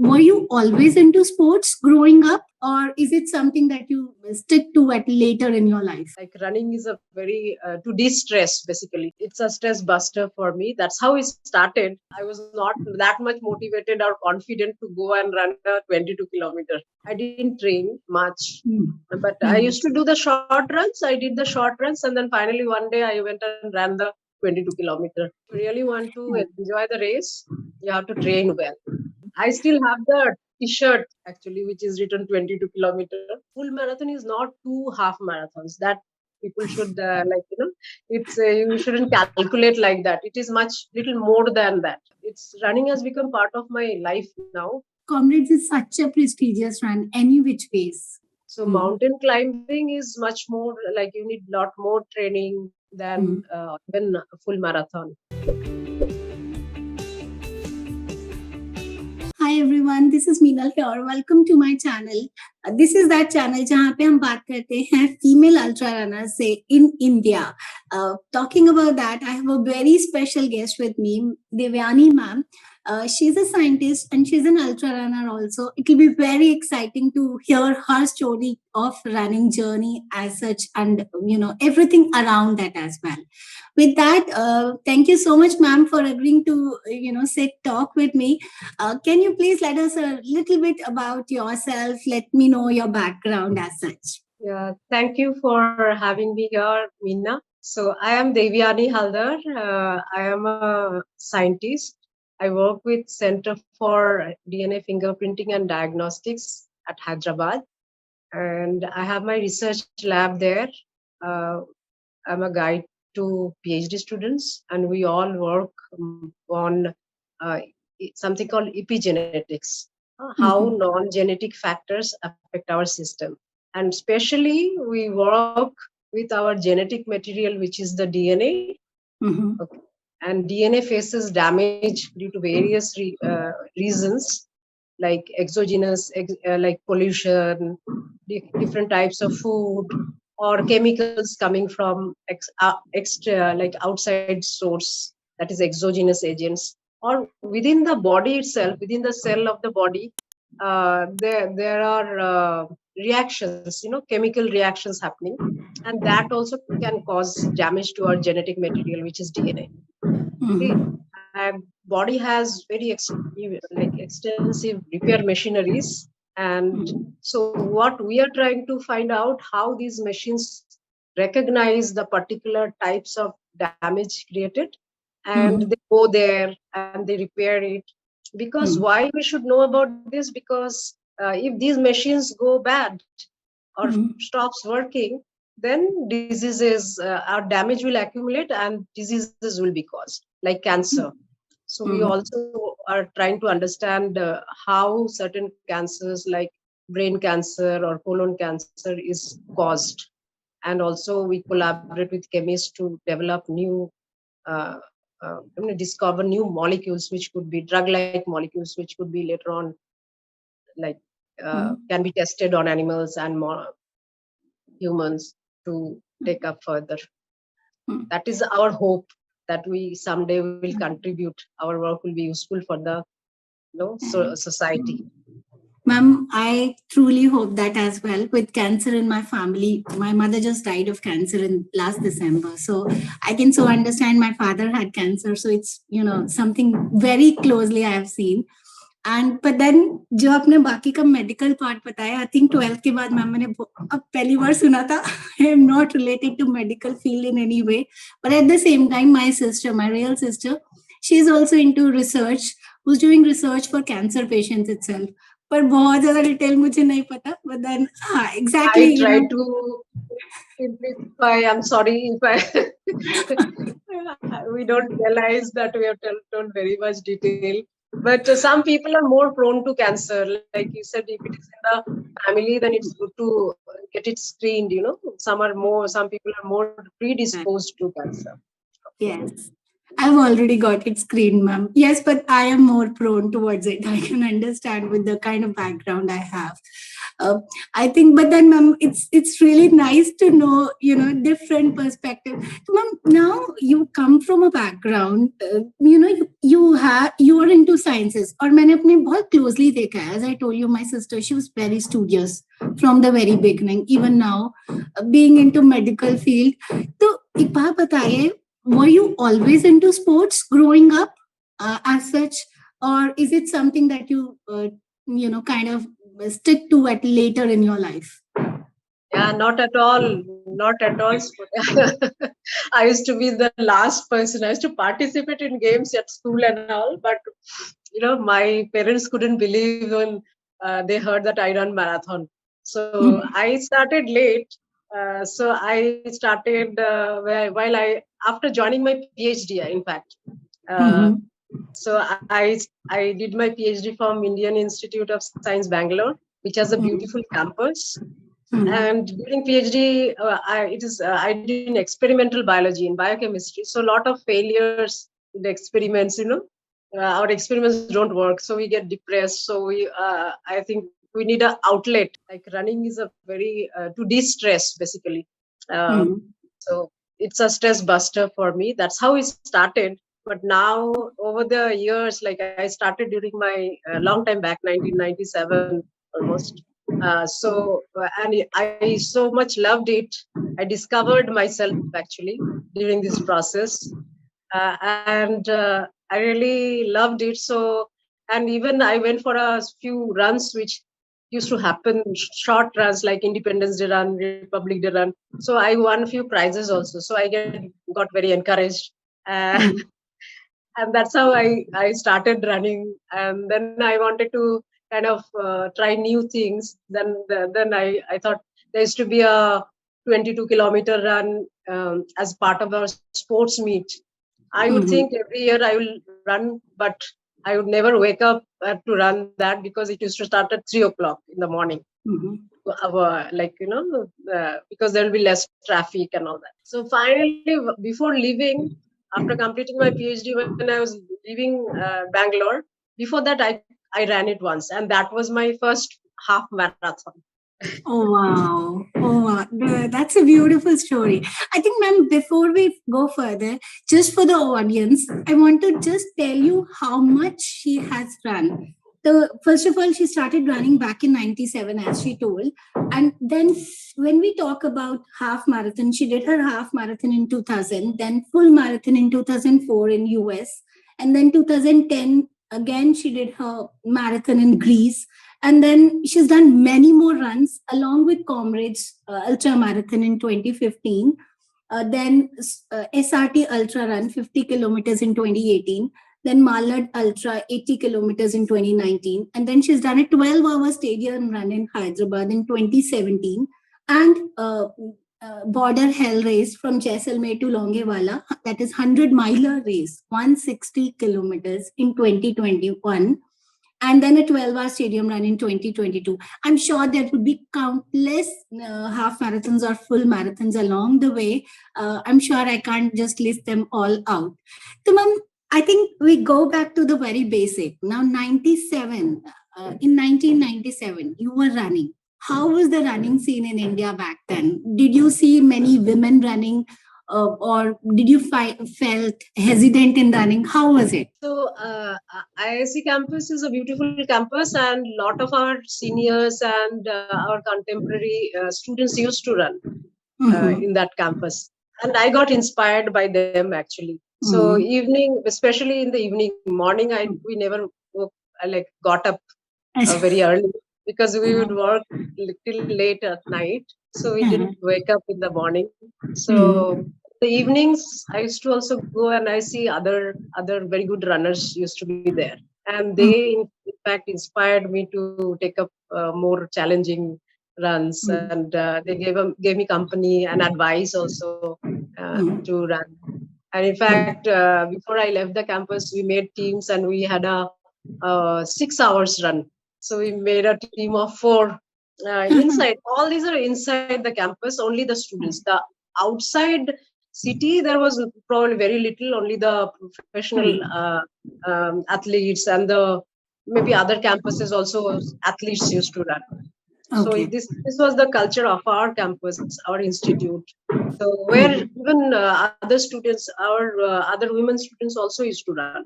were you always into sports growing up, or is it something that you stick to at later in your life? Like running is a very to de-stress. Basically, it's a stress buster for me. That's how it started. I was not that much motivated or confident to go and run a 22 kilometer. I didn't train much, but I used to do the short runs. I did the short runs, and then finally one day I went and ran the 22 kilometer. If you really want to enjoy the race, you have to train well. I still have the T-shirt actually, which is written 22 kilometer. Full marathon is not two half marathons. That people should it's you shouldn't calculate like that. It is much little more than that. It's running has become part of my life now. Comrades is such a prestigious run, any which ways. So mountain climbing is much more like you need a lot more training than even a full marathon. Hi everyone, this is Meenal here. Welcome to my channel. This is that channel जहाँ पे हम बात करते हैं female ultra runners से in India. Talking about that, I have a very special guest with me, Devyani ma'am. She's a scientist and she's an ultra runner also. It will be very exciting to hear her story of running journey as such, and everything around that as well. With that, thank you so much, ma'am, for agreeing to sit talk with me. Can you please let us a little bit about yourself? Let me know your background as such. Yeah, thank you for having me here, Meena. So I am Devyani Haldar. I am a scientist. I work with Center for DNA Fingerprinting and Diagnostics at Hyderabad, and I have my research lab there. I'm a guide to PhD students, and we all work on something called epigenetics, how non-genetic factors affect our system. And especially we work with our genetic material, which is the DNA. Okay. And DNA faces damage due to various reasons, like exogenous, like pollution, different types of food, or chemicals coming from extra, like outside source, that is exogenous agents, or within the body itself, within the cell of the body, there are reactions, chemical reactions happening, and that also can cause damage to our genetic material, which is DNA. Okay. And body has very extensive repair machineries, and so what we are trying to find out, how these machines recognize the particular types of damage created, and they go there and they repair it. Because why we should know about this? Because if these machines go bad or stops working, then diseases or damage will accumulate and diseases will be caused, like cancer. So we also are trying to understand how certain cancers like brain cancer or colon cancer is caused. And also we collaborate with chemists to develop new, discover new molecules, which could be drug-like molecules, which could be later on like can be tested on animals and more humans to take up further. That is our hope, that we someday will contribute. Our work will be useful for the society. Ma'am, I truly hope that as well. With cancer in my family, my mother just died of cancer in last December. So I can so understand my father had cancer. So it's, something very closely I have seen. And but then जो आपने बाकी का medical part बताया, I think 12th के बाद ma'am मैंने अब पहली बार सुना था. I am not related to medical field in any way, but at the same time, my sister, my real sister, she is also into research, who's doing research for cancer patients itself. पर बहुत ज़्यादा detail मुझे नहीं पता. But then exactly. I try to simplify. I'm sorry if we don't realize that we have told very much detail. But some people are more prone to cancer. Like you said, if it is in the family, then it's good to get it screened. Some people are more predisposed to cancer. Yes. I've already got it screened, ma'am. Yes, but I am more prone towards it. I can understand with the kind of background I have. uh, I think, but then, ma'am, it's really nice to know, different perspective. So, ma'am, now you come from a background, you are into sciences. और मैंने अपने बहुत closely देखा है. As I told you, my sister, she was very studious from the very beginning. Even now, being into medical field. तो एक बात बताइए, were you always into sports growing up, as such, or is it something that you kind of stick to at later in your life? Yeah, not at all. Not at all. I used to be the last person. I used to participate in games at school and all, but my parents couldn't believe when they heard that I run marathon. So I started late. So I started while after joining my PhD, in fact. Uh, so I did my PhD from Indian Institute of Science, Bangalore, which has a beautiful campus. And during PhD, I did in experimental biology in biochemistry. So a lot of failures in the experiments. Our experiments don't work, so we get depressed. So I think we need an outlet. Like running is a very to de-stress basically. So it's a stress buster for me. That's how it started. But now over the years, like I started during my long time back, 1997 almost. And I so much loved it. I discovered myself actually during this process, and I really loved it. So, and even I went for a few runs which used to happen, short runs like Independence Day run, Republic Day run. So I won a few prizes also. So I got very encouraged. And that's how I started running. And then I wanted to kind of try new things. Then I thought there used to be a 22-kilometer run as part of our sports meet. I would think every year I will run, but I would never wake up to run that because it used to start at 3 o'clock in the morning. Because there will be less traffic and all that. So finally, before leaving, after completing my PhD, when I was leaving Bangalore, before that I ran it once, and that was my first half marathon. Oh wow! Oh wow! That's a beautiful story. I think, ma'am, before we go further, just for the audience, I want to just tell you how much she has run. First of all, she started running back in '97, as she told, and then when we talk about half marathon, she did her half marathon in 2000, then full marathon in 2004 in US, and then 2010 again she did her marathon in Greece, and then she's done many more runs along with comrades, Ultramarathon in 2015, then SRT Ultra Run 50 kilometers in 2018, then Malad Ultra 80 kilometers in 2019, and then she's done a 12-hour stadium run in Hyderabad in 2017, and border hell race from Jaisalmer to Longewala, that is 100-miler race, 160 kilometers in 2021, and then a 12-hour stadium run in 2022. I'm sure there would be countless half marathons or full marathons along the way. I'm sure I can't just list them all out. So, ma'am, I think we go back to the very basic. Now, 97, in 1997, you were running. How was the running scene in India back then? Did you see many women running? Or did you felt hesitant in running? How was it? So IISc campus is a beautiful campus, and a lot of our seniors and our contemporary students used to run in that campus, and I got inspired by them actually. So evening, especially in the evening, morning, we never got up very early because we would work till late at night, so we didn't wake up in the morning. So the evenings I used to also go and I see other very good runners used to be there, and they in fact inspired me to take up more challenging runs, and they gave me company and advice also to run. And in fact, before I left the campus, we made teams and we had a 6 hours run. So we made a team of 4 inside. All these are inside the campus, only the students. The outside city, there was probably very little, only the professional athletes and the maybe other campuses also athletes used to run. So Okay. this was the culture of our campus, our institute. So where even other students, our other women students also used to run.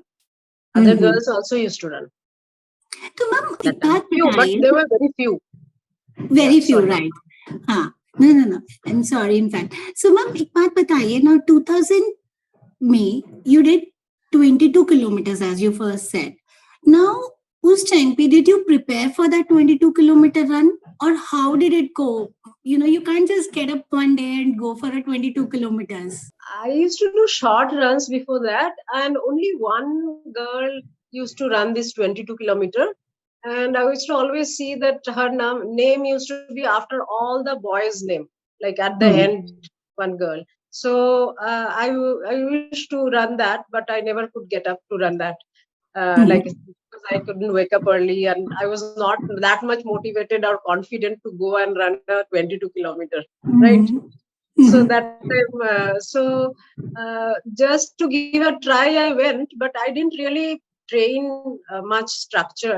Other Mm-hmm. girls also used to run तो ma'am that एक time. बात Few, but बताइए. they were very few. Yeah, Very few, sorry. right? हाँ. No. I'm sorry, in fact. So ma'am एक बात बताइए. Now 2000 May, you did 22 kilometers as you first said. Now, whose time did you prepare for that 22-kilometer run, or how did it go? You can't just get up one day and go for a 22 kilometers. I used to do short runs before that, and only one girl used to run this 22 kilometer. And I used to always see that her name used to be after all the boys' name, like at the Hmm. end, one girl. So I used to run that, but I never could get up to run that. Like because I couldn't wake up early, and I was not that much motivated or confident to go and run a 22 kilometer, right? So Hmm. that time, just to give a try, I went, but I didn't really train much structure.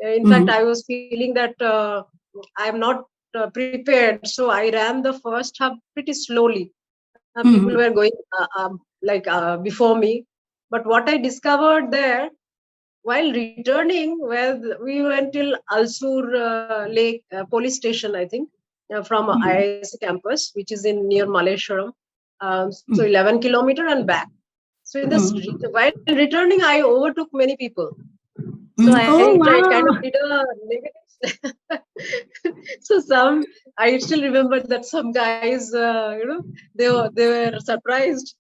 In fact, I was feeling that I'm not prepared, so I ran the first half pretty slowly. People were going before me, but what I discovered there while returning, we went till Alsur Lake police station, I think, from IISc campus, which is in near Malleshwaram. So 11 kilometer and back. So in this, while returning, I overtook many people. So Oh, I kind of wow. did a negative. So I still remember that some guys, they were surprised,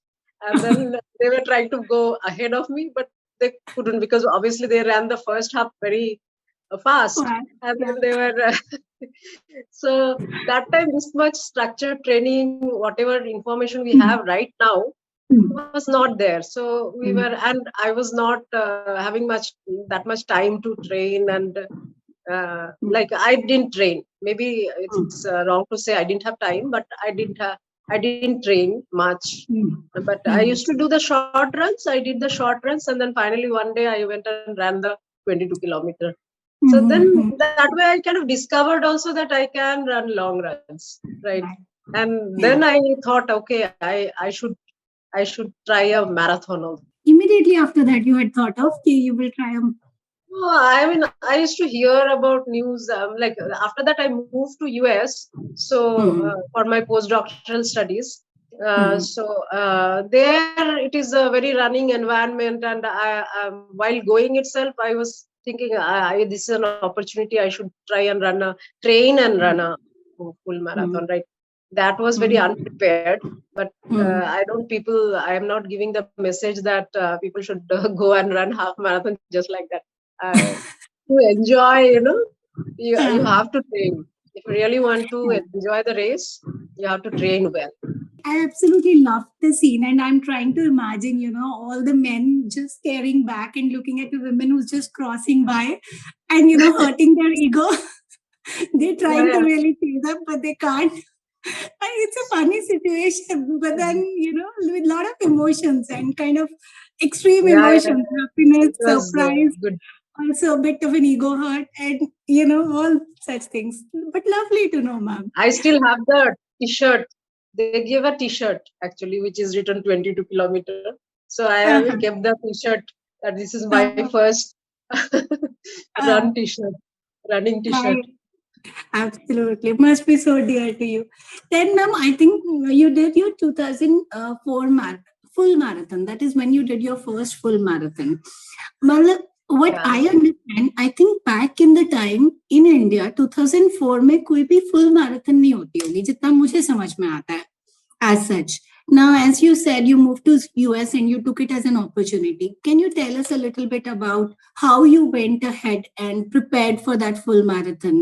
and then they were trying to go ahead of me, but they couldn't because obviously they ran the first half very fast, Wow. and Yeah. then they were. So that time, this much structured training, whatever information we have right now, was not there. So we were, and I was not having that much time to train, and I didn't train. Maybe it's wrong to say I didn't have time, but I didn't train much. But I used to do the short runs. I did the short runs, and then finally one day I went and ran the 22 kilometer. So then that way I kind of discovered also that I can run long runs, right? And then Yeah. I thought, okay, I should try a marathon also. Immediately after that, you had thought of, okay, you will try a. No, I mean, I used to hear about news. After that, I moved to US. So for my postdoctoral studies. There it is a very running environment, and while going itself, I was thinking, this is an opportunity. I should try and train and run a full marathon, right? That was very unprepared, but I don't people. I am not giving the message that people should go and run half marathon just like that. To enjoy, you have to train. If you really want to enjoy the race, you have to train well. I absolutely loved the scene, and I'm trying to imagine, all the men just staring back and looking at the women who's just crossing by and, hurting their ego. They're Yeah, trying to yeah, really see them, but they can't. And it's a funny situation, but then, with a lot of emotions and kind of extreme yeah. emotions, happiness, It was surprise, good. also a bit of an ego hurt, and, all such things. But lovely to know, ma'am. I still have the T-shirt. They give a T-shirt actually, which is written 22 kilometer. So I have Uh-huh. kept the T-shirt that this is my Uh, first run uh, T-shirt, running T-shirt. I absolutely must be so dear to you. Then, ma'am, I think you did your 2004 full marathon. That is when you did your first full marathon. Well, what Yeah. I understand, I think back in the time in India, 2004 में कोई भी full marathon नहीं होती होगी जितना मुझे समझ में आता है. As such. Now, as you said, you moved to US and you took it as an opportunity. Can you tell us a little bit about how you went ahead and prepared for that full marathon?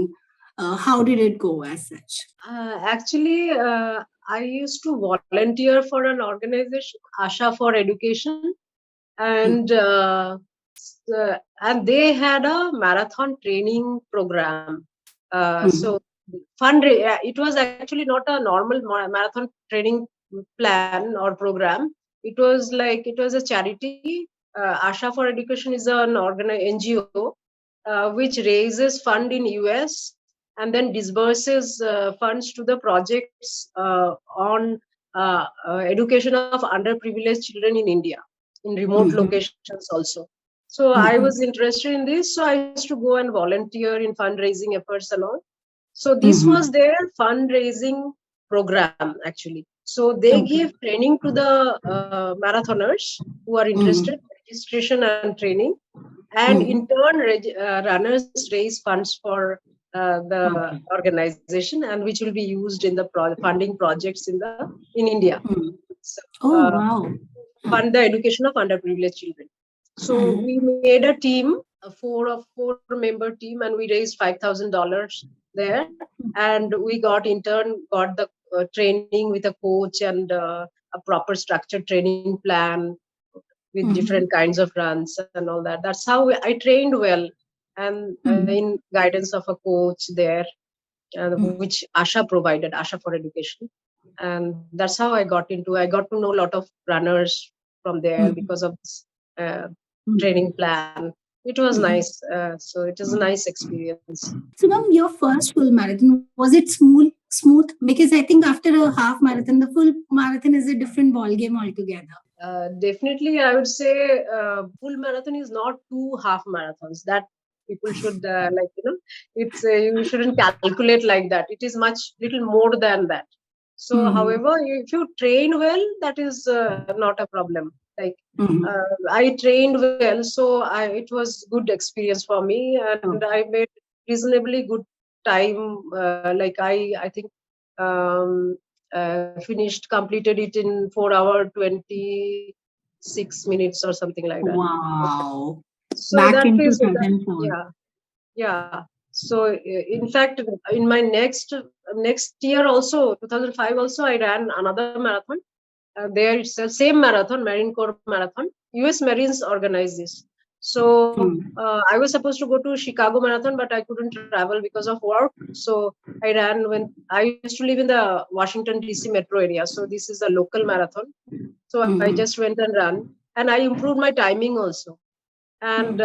How did it go as such? Actually, I used to volunteer for an organization, Asha for Education, and they had a marathon training program. So it was actually not a normal marathon training plan or program. It was a charity. Asha for Education is an NGO which raises fund in US and then disburses funds to the projects on education of underprivileged children in India, in remote locations also. So I was interested in this, so I used to go and volunteer in fundraising efforts and all. So this was their fundraising program actually. So they give training to the marathoners who are interested, registration and training, and in turn runners raise funds for the organization, and which will be used in the funding projects in India. So, Oh, wow. fund the education of underprivileged children. So we made a team, a four-member team, and we raised $5,000 there, and we got the training with a coach and a proper structured training plan with different kinds of runs and all that. That's how I trained well, and in guidance of a coach there, which Asha provided, Asha for Education. And that's how I got to know a lot of runners from there because of this training plan. It was nice. So it is a nice experience. So, ma'am, your first full marathon, was it smooth? Because I think after a half marathon, the full marathon is a different ball game altogether. Definitely, I would say full marathon is not two half marathons. That people should it's you shouldn't calculate like that. It is little more than that. So, however, if you train well, that is not a problem. Like I trained well, so it was good experience for me, and I made reasonably good time. I think completed it in 4 hours 26 minutes or something like that. Wow. So Back that in is 2004. yeah. So in fact, in my next year also, 2005 also, I ran another marathon. There it's the same marathon, Marine Corps marathon. US Marines organize this. So I was supposed to go to Chicago marathon, but I couldn't travel because of work. So I ran when I used to live in the Washington DC metro area. So this is a local marathon. So I just went and ran, and I improved my timing also. And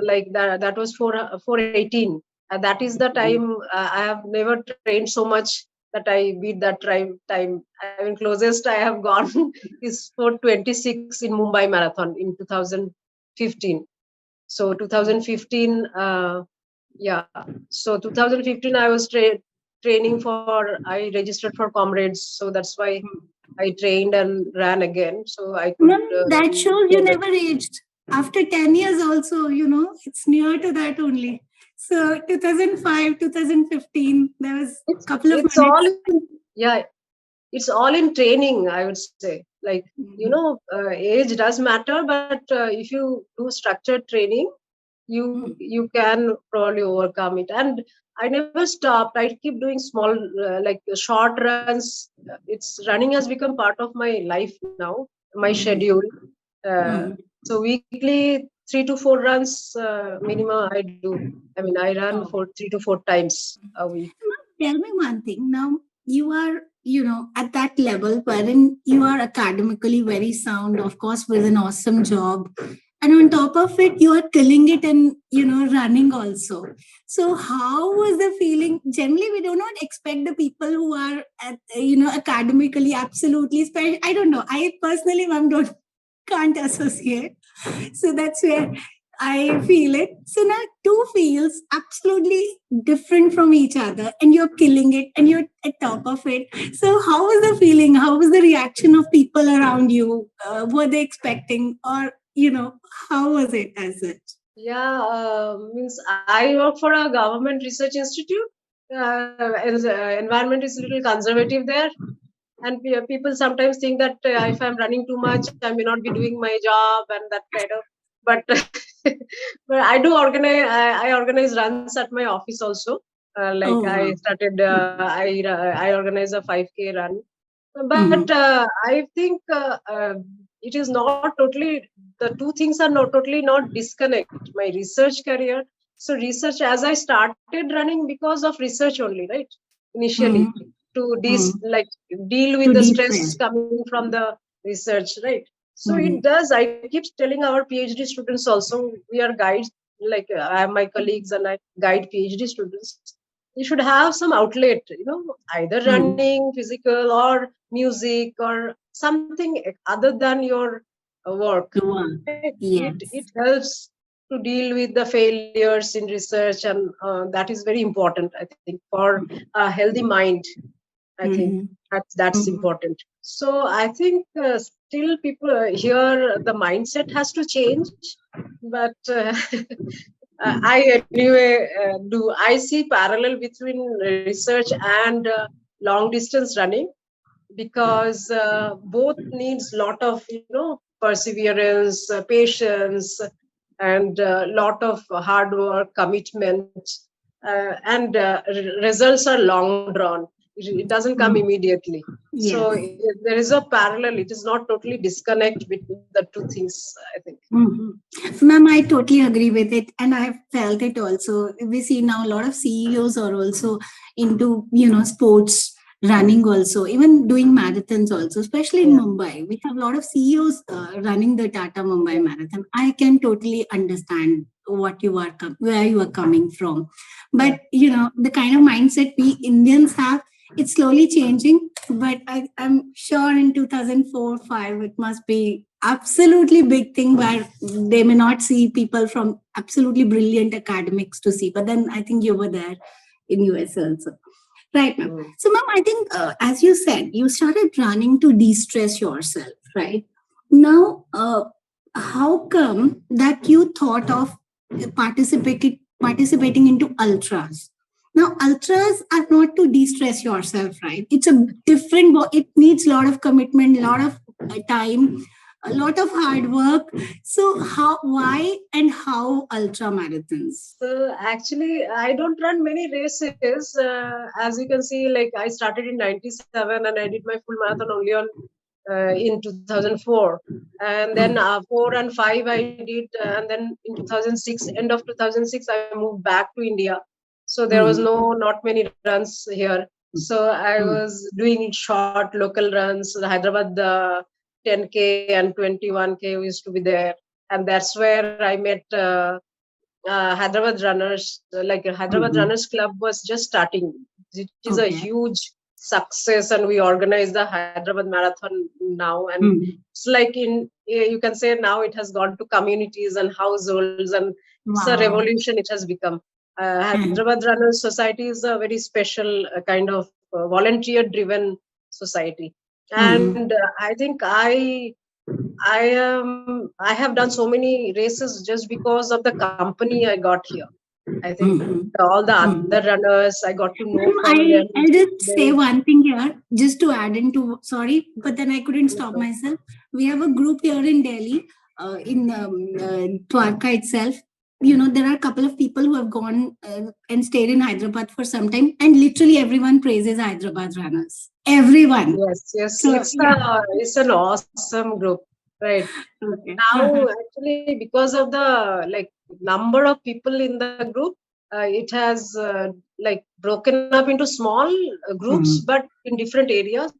like that was 4:18. And that is the time I have never trained so much that I beat that time. I mean, closest I have gone is 4:26 in Mumbai Marathon in 2015. So 2015, yeah. So 2015, I was training I registered for comrades. So that's why I trained and ran again. So I could. Ma'am, that shows you never aged. After 10 years also, it's near to that only. So 2005, 2015, there was a couple of It's minutes. it's all in training, I would say. Like, age does matter, but if you do structured training, you can probably overcome it. And I never stopped. I keep doing small, short runs. It's running has become part of my life now, my schedule. So weekly 3 to 4 runs minimum I do. I mean, I run for 3 to 4 times a week. Tell me one thing. Now, you are, at that level wherein you are academically very sound, of course, with an awesome job. And on top of it, you are killing it and, running also. So how was the feeling? Generally, we do not expect the people who are, academically absolutely special. I don't know. I personally, ma'am, can't associate. So that's where I feel it. So now two fields absolutely different from each other, and you're killing it and you're at top of it. So how was the feeling? How was the reaction of people around you? Were they expecting, or how was it as such? Yeah, means I work for a government research institute. Environment is a little conservative there, and people sometimes think that if I'm running too much, I may not be doing my job and that kind of. But but I do organize. I organize runs at my office also. I started. I organize a 5K run, but I think it is not totally. The two things are not totally not disconnect. My research career. So research, as I started running because of research only, right? Initially, to deal with the stress coming from the research, right? So it does. I keep telling our PhD students also, we are guides. Like I have my colleagues and I guide PhD students. you should have some outlet, either running, physical, or music, or something other than your work. Wow. It Yes. helps to deal with the failures in research, and that is very important, I think, for a healthy mind. I think Mm-hmm. that's important. So I think still people here, the mindset has to change, but I anyway do. I see parallel between research and long distance running, because both needs lot of perseverance, patience, and lot of hard work, commitment, and results are long drawn. It doesn't come immediately. So Yes. there is a parallel. It is not totally disconnect between the two things, I think. Ma'am, I totally agree with it, and I've felt it also. We see now a lot of CEOs are also into sports running, also even doing marathons, also especially in Yeah, Mumbai. We have a lot of CEOs running the Tata Mumbai yeah, Marathon. I can totally understand what you are where you are coming from, yeah. but the kind of mindset we Indians have, it's slowly changing. But I'm sure in 2004-5 it must be absolutely big thing where they may not see people from absolutely brilliant academics to see. But then I think you were there in US also. Right, ma'am. Mm. So, ma'am, I think as you said, you started running to de-stress yourself, right? Now, how come that you thought of participating into ultras? Now, ultras are not to de-stress yourself, right? It's a different. It needs a lot of commitment, a lot of time, a lot of hard work. So, why, and how ultra marathons? So actually, I don't run many races. As you can see, like I started in '97 and I did my full marathon only on in 2004, and then 4 and 5 I did, and then in 2006, end of 2006, I moved back to India. So there was not many runs here. So I was doing short local runs. The Hyderabad 10K and 21K used to be there, and that's where I met. Hyderabad Runners, like Hyderabad Runners Club was just starting. It is a Okay. huge success, and we organize the Hyderabad Marathon now. And it's like you can say now it has gone to communities and households, and it's a Wow. revolution it has become. Hyderabad Runners Society is a very special kind of volunteer driven society. And I think I have done so many races just because of the company I got here. I think all the other runners I got to know from them. I'll just Very, say one thing here, just to add into. Sorry, but then I couldn't stop myself. We have a group here in Delhi, in Dwarka itself. There are a couple of people who have gone and stayed in Hyderabad for some time, and literally everyone praises Hyderabad runners. Everyone. yes. So yeah. It's an awesome group, right? Okay. Now, actually, because of the like number of people in the group, it has like broken up into small groups, but in different areas.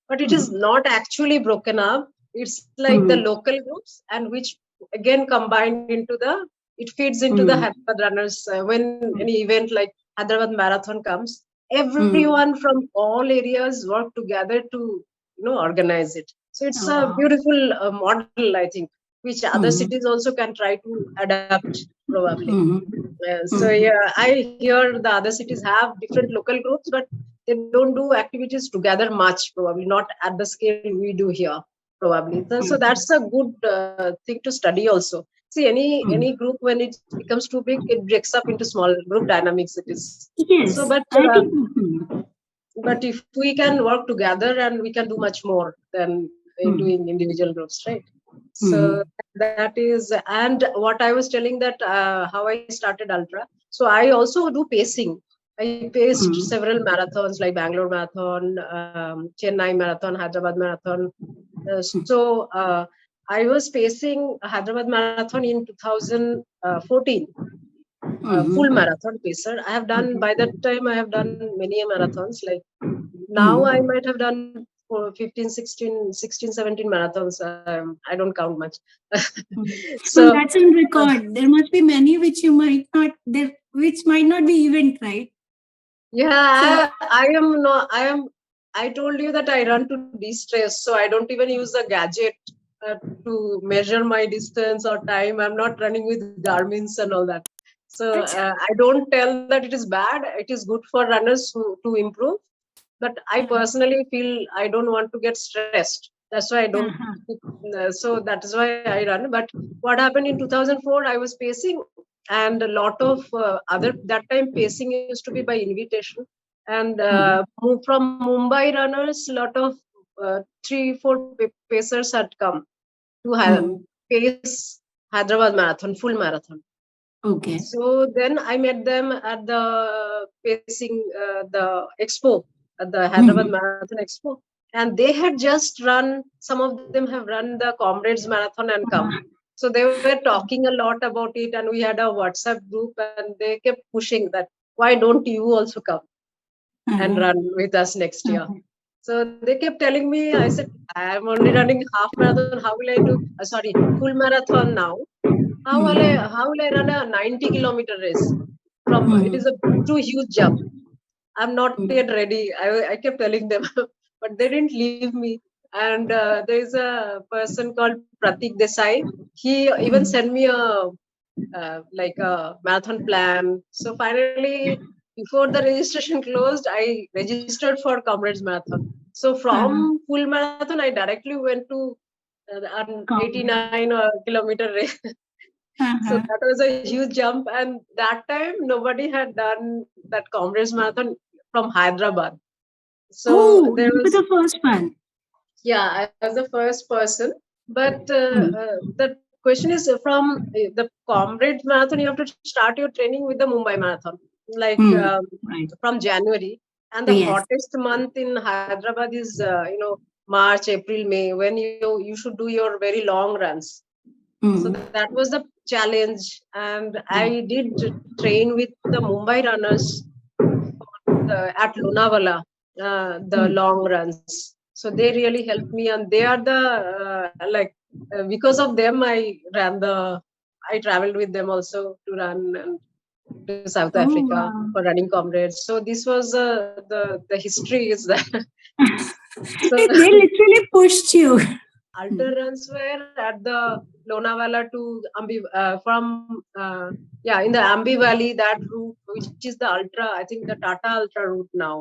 But it is not actually broken up. It's like the local groups, and which again combined into the, it feeds into the Hyderabad runners. When any event like Hyderabad Marathon comes, everyone from all areas work together to organize it. So it's Oh, a wow. beautiful model, I think, which other cities also can try to adapt probably. So yeah, I hear the other cities have different local groups, but they don't do activities together much. Probably not at the scale we do here. Probably so that's a good thing to study also. See, any group when it becomes too big, it breaks up into small group dynamics. It is so, Yes, I think. but if we can work together, and we can do much more than doing individual groups, right? So that is, and what I was telling, that how I started ultra. So I also do pacing. I paced several marathons like Bangalore Marathon, Chennai Marathon, Hyderabad Marathon. I was pacing Hyderabad Marathon in 2014, full marathon pacer. I have done, by that time I have done many marathons. Like now I might have done for 15, 17 marathons. I don't count much. So Well, that's on record. There must be many which you might not there, which might not be event, right? Yeah, So, I am no, I am. I told you that I run to de-stress, so I don't even use the gadget to measure my distance or time. I'm not running with Garmin's and all that. So acha. I don't tell that it is bad. It is good for runners to improve. But I personally feel I don't want to get stressed. That's why I don't. Uh-huh. So that is why I run. But what happened in 2004? I was pacing, and a lot of other that time pacing used to be by invitation, and Mhm. from Mumbai runners, lot of 3, 4 pacers had come to Mhm. pace Hyderabad marathon, full marathon. Okay. So then I met them at the pacing, the expo, at the Hyderabad Mhm. Marathon Expo, and they had just run. Some of them have run the Comrades Marathon and come. So they were talking a lot about it, and we had a WhatsApp group, and they kept pushing that why don't you also come and Uh-huh. run with us next year? Uh-huh. So they kept telling me, I said, I'm only running half marathon. How will I do? Sorry, full marathon now. Mhm. How will I run a 90-kilometer race? From it Mhm. is a too huge jump. I'm not Mhm. yet ready. I kept telling them, but they didn't leave me. And there is a person called Pratik Desai. He even Mhm. sent me a like a marathon plan. So finally, before the registration closed, I registered for Comrades Marathon. So Uh-huh. from full marathon, I directly went to an Comrade. 89 kilometer race. So Uh-huh. that was a huge jump, and that time nobody had done that Comrades Marathon from Hyderabad. So Oh, there you were was, the first one. yeah, I was the first person. But Mhm. the question is from the Comrades Marathon, you have to start your training with the Mumbai Marathon, like Mm. Right. from January. And the Yes. hottest month in Hyderabad is, March, April, May, when you should do your very long runs. So Mm. that was the challenge, and I Right. did train with the Mumbai runners at Lonavala, the Mm. long runs. So they really helped me, and they are the because of them I traveled with them also to run and to South Oh, Africa wow. for running comrades. So this was the history is that. So They literally pushed you. ultra runs were at the Lonavala to from in the Ambi Valley, that route, which is the ultra, I think the Tata Ultra route now.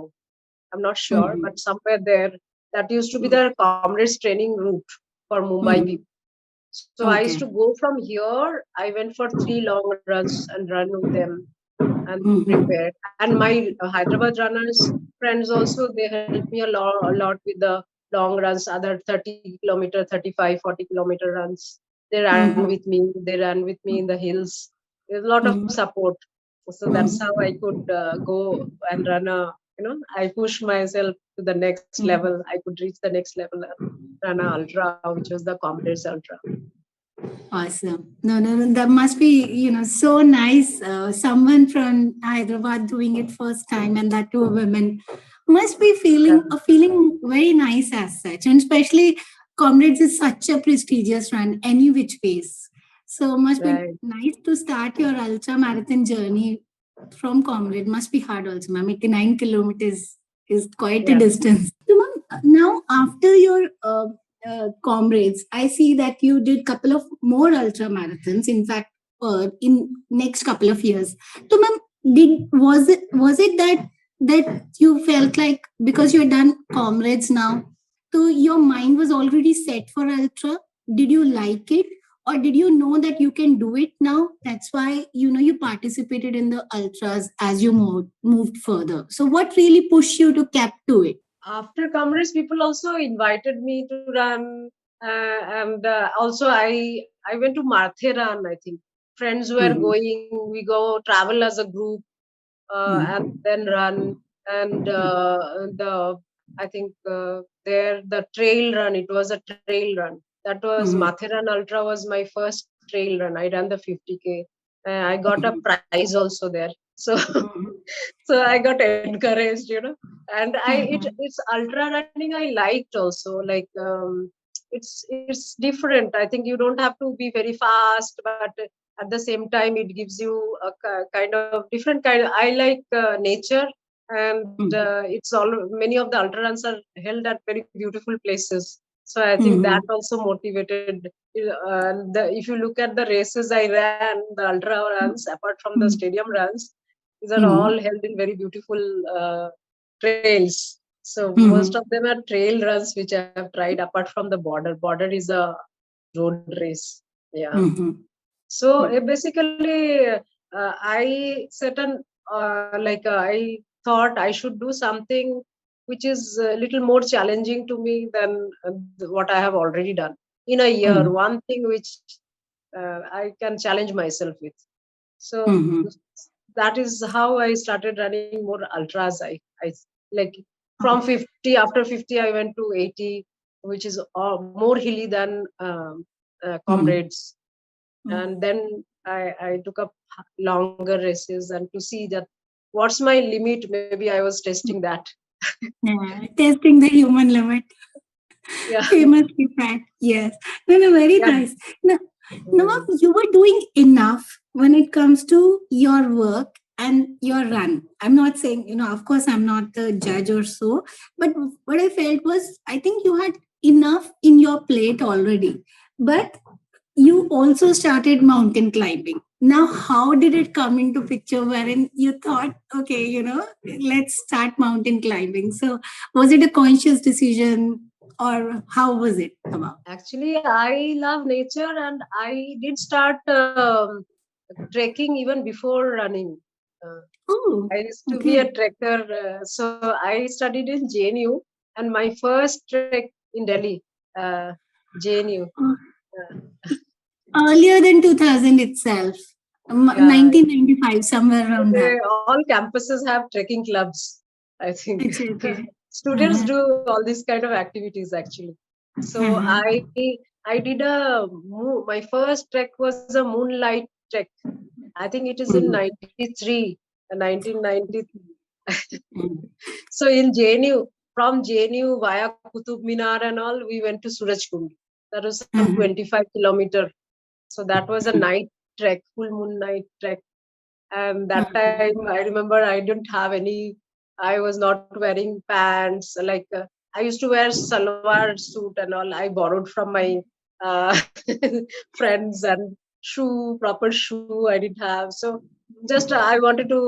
I'm not sure, Mhm. but somewhere there, that used to be Mm. the comrades training route for Mumbai Mhm. people. So I used to Okay. go from here. I went for 3 long runs and run with them and Mhm. prepared. And my Hyderabad runners friends also, they helped me a lot with the long runs, other 30 kilometer, 35, 40 kilometer runs. They ran with Mhm. me. They ran with me in the hills. There's a lot of Mhm. support. So that's how I Mhm. could go and run I pushed myself to the next level. Mhm. I could reach the next level and run a ultra, which was the Comrades Ultra. Awesome. No, no, no. That must be, so nice. Someone from Hyderabad doing it first time, and that too a women, must be Yeah, feeling very nice as such. And especially Comrades is such a prestigious run, any which ways. So must be right. nice to start your ultra marathon journey from Comrade. Must be hard also, ma'am. 89 kilometers is quite a Yeah. distance. So, ma'am, now after your comrades, I see that you did couple of more ultra marathons. In fact, in next couple of years. So, ma'am, did was it that you felt like because you're done comrades now, so your mind was already set for ultra? Did you like it? Or did you know that you can do it now? That's why you participated in the ultras as you moved further. So what really pushed you to cap to it? After Comrades, people also invited me to run, and also I went to Martheran. I think friends were Mhm. going. We go travel as a group and Mhm. then run. And the I think there the trail run. It was a trail run. That was Mhm. Mathiran Ultra was my first trail run. I ran the 50K. I got a prize also there. So Mhm. so I got encouraged. And Mhm. it's ultra running I liked also, like it's different. I think you don't have to be very fast, but at the same time it gives you a kind of different kind. I like nature, and it's all many of the ultra runs are held at very beautiful places. So I think Mm-hmm. that also motivated. If you look at the races I ran, the ultra runs, apart from the stadium runs, these are all held in very beautiful trails. So most of them are trail runs which I have tried apart from the border. Border is a road race. Yeah. So basically, I certain I thought I should do something which is a little more challenging to me than what I have already done in a year. One thing which I can challenge myself with. So that is how I started running more ultras. I like from 50, after 50 I went to 80, which is more hilly than comrades. And then I took up longer races and to see that what's my limit. Maybe I was testing that. Yeah, testing the human limit. Yeah. Famous that. Yes. No, very Yeah. nice. Now, you were doing enough when it comes to your work and your run. I'm not saying, of course, I'm not the judge or so, but what I felt was, I think you had enough in your plate already. But you also started mountain climbing. Now, how did it come into picture wherein you thought, okay, let's start mountain climbing? So, was it a conscious decision or how was it about? Actually, I love nature and I did start trekking even before running. Uh, Oh, I used to be okay. a trekker. So I studied in JNU and my first trek in Delhi, JNU. Uh, Uh, Earlier than 2000 itself, yeah, 1995, somewhere around that. all campuses have trekking clubs. I think It's okay. students Uh-huh. do all these kind of activities actually. So Uh-huh. I did my first trek was a moonlight trek. I think it is in Mhm. 93, 1993. Mhm. So in JNU, from JNU via Qutub Minar and all, we went to Surajkund. That was some Uh-huh. 25 kilometer. So that was a night trek, full moon night trek. And that Uh-huh. time I remember I didn't have any, I was not wearing pants. I used to wear salwar suit and all. I borrowed from my uh, friends, and proper shoe I didn't have. So just I wanted to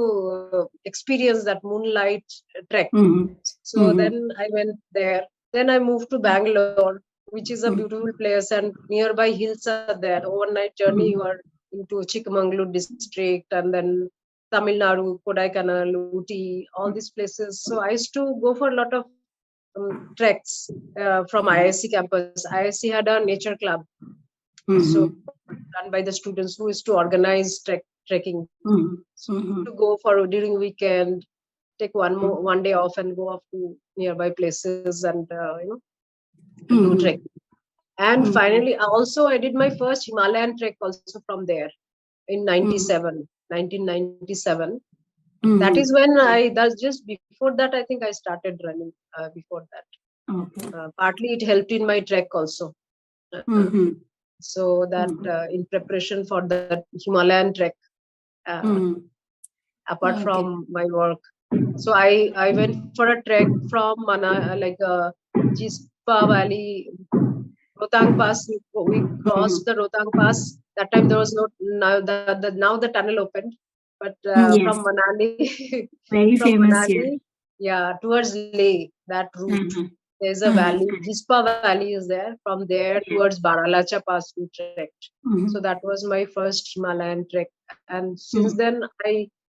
experience that moonlight trek. Mhm. So then Mhm. I went there. Then I moved to Bangalore, which is a beautiful place, and nearby hills are there. Overnight journey, you Mhm. are into Chikmagalur district, and then Tamil Nadu, Kodaikanal, Ooty, all these places. So I used to go for a lot of treks from IISc campus. IISc had a nature club, so Mhm. run by the students who used to organize trekking. Mhm. So we used to Mhm. go for during weekend, take one day off and go off to nearby places and do trek. Mhm. And Mhm. finally, also I did my first Himalayan trek also from there in Mhm. 1997. That is Mhm. when that's just before that, I think I started running before that. Okay. Partly it helped in my trek also. Uh, Mhm. so that Mhm. in preparation for the Himalayan trek, uh, Mhm. apart Okay. from my work. So I went for a trek from Jispa Valley, Rotang Pass. We crossed the Mhm. Rotang Pass. That time there was no, now the tunnel opened, but from Yes. Manali, Very from famous here. Manali, yeah, towards Leh, that route. Uh-huh. There's a Uh-huh. valley, Jispa Valley is there. From there Yes. towards Baralacha Pass we trekked. So Mhm. that was my first Himalayan trek. And since Mhm. then,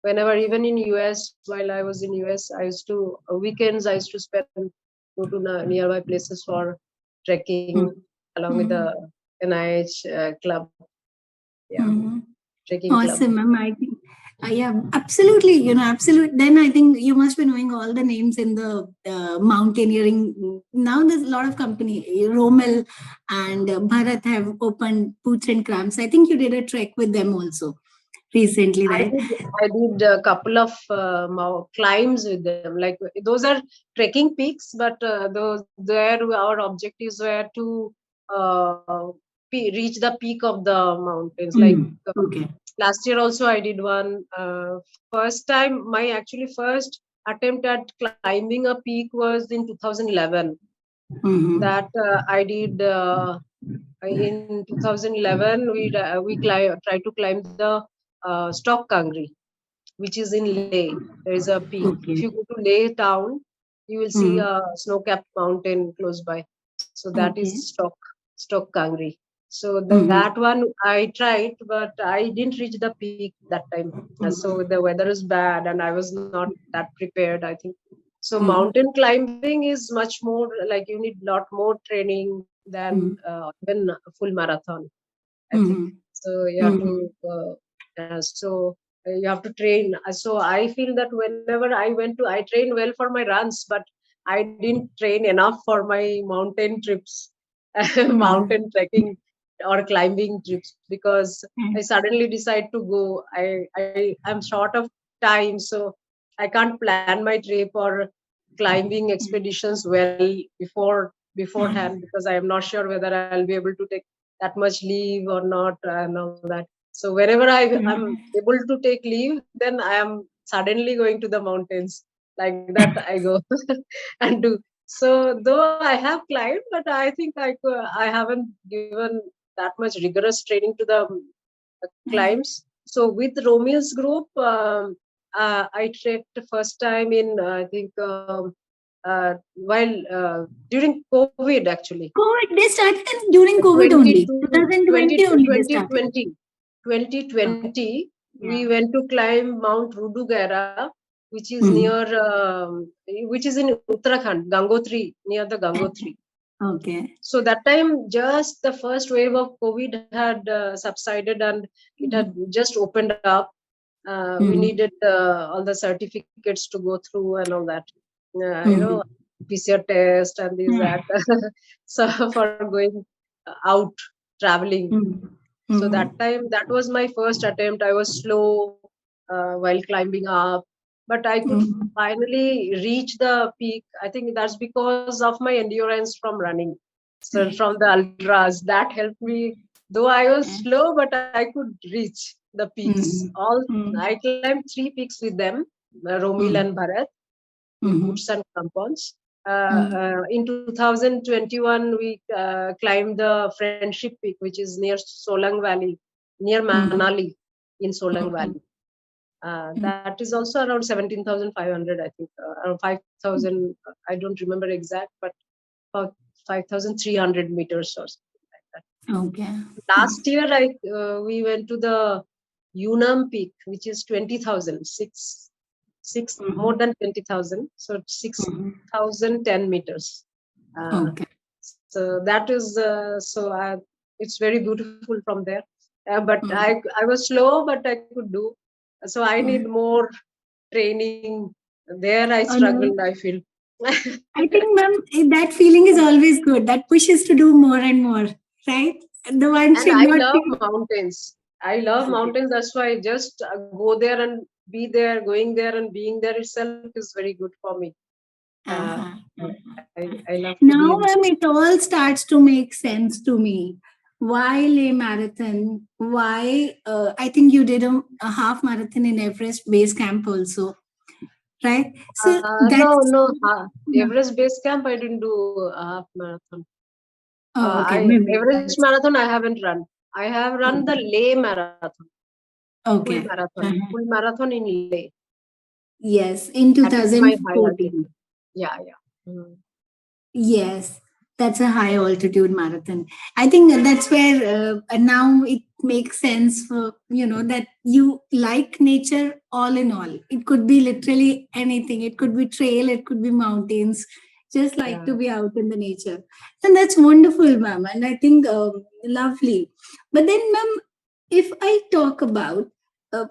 whenever even in US, while I was in US, I used to weekends I used to spend go to nearby places for trekking Mhm. along with the Mhm. NIH club, yeah, Mhm. trekking club. Awesome, ma'am. I think, yeah, absolutely. Absolute. Then I think you must be knowing all the names in the mountaineering. Now there's a lot of company. Rommel and Bharat have opened Boots and Cramps. I think you did a trek with them also recently, I right? did I did a couple of climbs with them. Like those are trekking peaks, but those there our objectives were to reach the peak of the mountains. Like Mm. Okay. last year also I did one. First time, my actually first attempt at climbing a peak was in 2011. Mm-hmm. That I did in 2011. Try to climb the Stock Kangri, which is in Leh. There is a peak. If you Okay. go to Leh town, you will see Mm. a snow-capped mountain close by. So that is Okay. Stock Kangri. So that Mm-hmm. one I tried, but I didn't reach the peak that time. So the weather is bad, and I was not that prepared, I think. So Mm-hmm. mountain climbing is much more like you need lot more training than even a full marathon, I think. Mm-hmm. So you have to you have to train. So I feel that whenever I train well for my runs, but I didn't train enough for my mountain trips, Mm-hmm. mountain trekking or climbing trips, because I suddenly decide to go. I'm short of time, so I can't plan my trip or climbing expeditions well beforehand, because I am not sure whether I'll be able to take that much leave or not and all that. So wherever I'm able to take leave, then I am suddenly going to the mountains. Like that I go and do. So though I have climbed, but I think I haven't given that much rigorous training to the climbs. So with Romeo's group, I trekked the first time in I think while during COVID actually. COVID, they started during COVID only. 22, 2020 only they started. 2020, we Yeah. went to climb Mount Rudugera, which is near, Mm-hmm. which is in Uttarakhand, Gangotri, near the Gangotri. Okay. So that time, just the first wave of COVID had subsided, and it had just opened up. We Mm-hmm. needed all the certificates to go through and all that. Mm-hmm. PCR test and this that. So for going out traveling. So that Mm-hmm. time, that was my first attempt. I was slow while climbing up, but I could Mm-hmm. finally reach the peak. I think that's because of my endurance from running. So from the ultras, that helped me. Though I was slow, but I could reach the peaks. Mm-hmm. All I climbed 3 peaks with them, Romil and Mm-hmm. Bharat, with Mm-hmm. boots and crampons. Mm-hmm. In 2021, we climbed the Friendship Peak, which is near Solang Valley, near Mm-hmm. Manali in Solang Valley. Mm-hmm. That is also around 17,500, I think, around 5,000. I don't remember exact, but about 5,300 meters or something like that. Okay. Last year, we went to the Yunam Peak, which is 20,000, six more Mm-hmm. than 20,000, so Mm-hmm. 6,010 meters. Uh, Okay. so that is it's very beautiful from there. But Mm-hmm. I was slow, but I could do. So I need more training. There I Oh, no. struggled, I feel. I think, ma'am, that feeling is always good. That pushes to do more and more, right? The one And should I not love feel. mountains. I love Okay. mountains. That's why just go there and be there, going there and being there itself is very good for me. Uh, Uh-huh. I love to be in. Now, ma'am, it all starts to make sense to me. Why a marathon? Why? I think you did a half marathon in Everest Base Camp also, right? So No, that's. no. Everest Base Camp, I didn't do a half marathon. Oh, okay, I maybe. Everest Marathon, I haven't run. I have run the Okay. Leh Marathon, Okay. full Uh-huh. marathon in Leh. Yes, in That is my high altitude. 2014. Yeah, yeah. Mhm. Yes, that's a high altitude marathon. I think that's where now it makes sense for that you like nature all in all. It could be literally anything. It could be trail. It could be mountains. Just like to Yeah. be out in the nature, and that's wonderful, ma'am. And I think lovely. But then, ma'am, if I talk about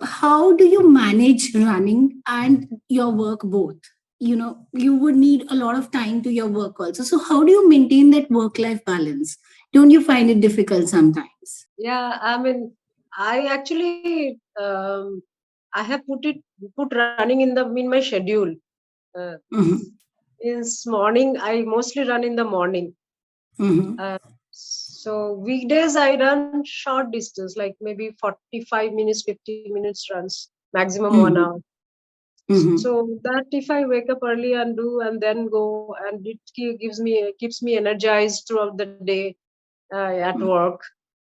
how do you manage running and your work both? You would need a lot of time to your work also, so how do you maintain that work life balance? Don't you find it difficult sometimes? Yeah, I mean, I actually I have put running in my schedule. Uh, Mm-hmm. is morning. I mostly run in the morning. Mm-hmm. Uh, so weekdays I run short distance, like maybe 45 minutes, 50 minutes runs, maximum 1 hour. So that if I wake up early and do and then go, and it keeps me energized throughout the day at work,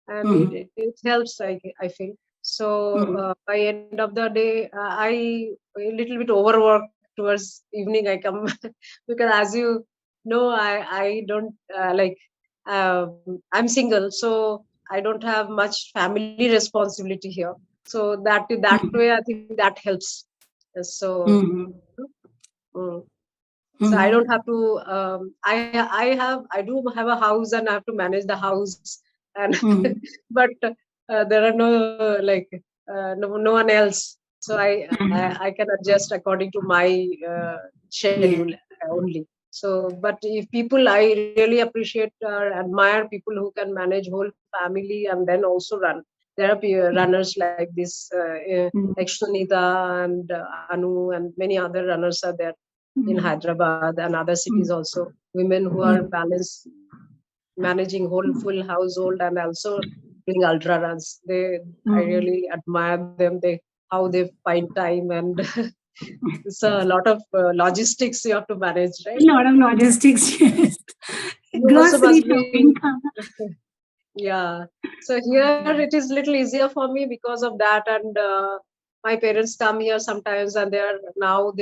and it helps. I feel so. By end of the day, I a little bit overwork towards evening. I come because as you know, I don't I'm single, so I don't have much family responsibility here. So that way, I think that helps. So. mm, so I don't have to. I do have a house and I have to manage the house, and but there are no one else. So I can adjust according to my Yeah. schedule only. So, but if people, I really appreciate or admire people who can manage whole family and then also run. There are runners like this, like Sunita and Anu and many other runners are there in Hyderabad and other cities also. Women who are managing whole full household and also doing ultra runs. I really admire them. How they find time, and it's a lot of logistics you have to manage, right? A lot of logistics, yes. You also Grocery must shopping. be. Yeah. So here it is little easier for me because of that, and my parents come here sometimes, and they know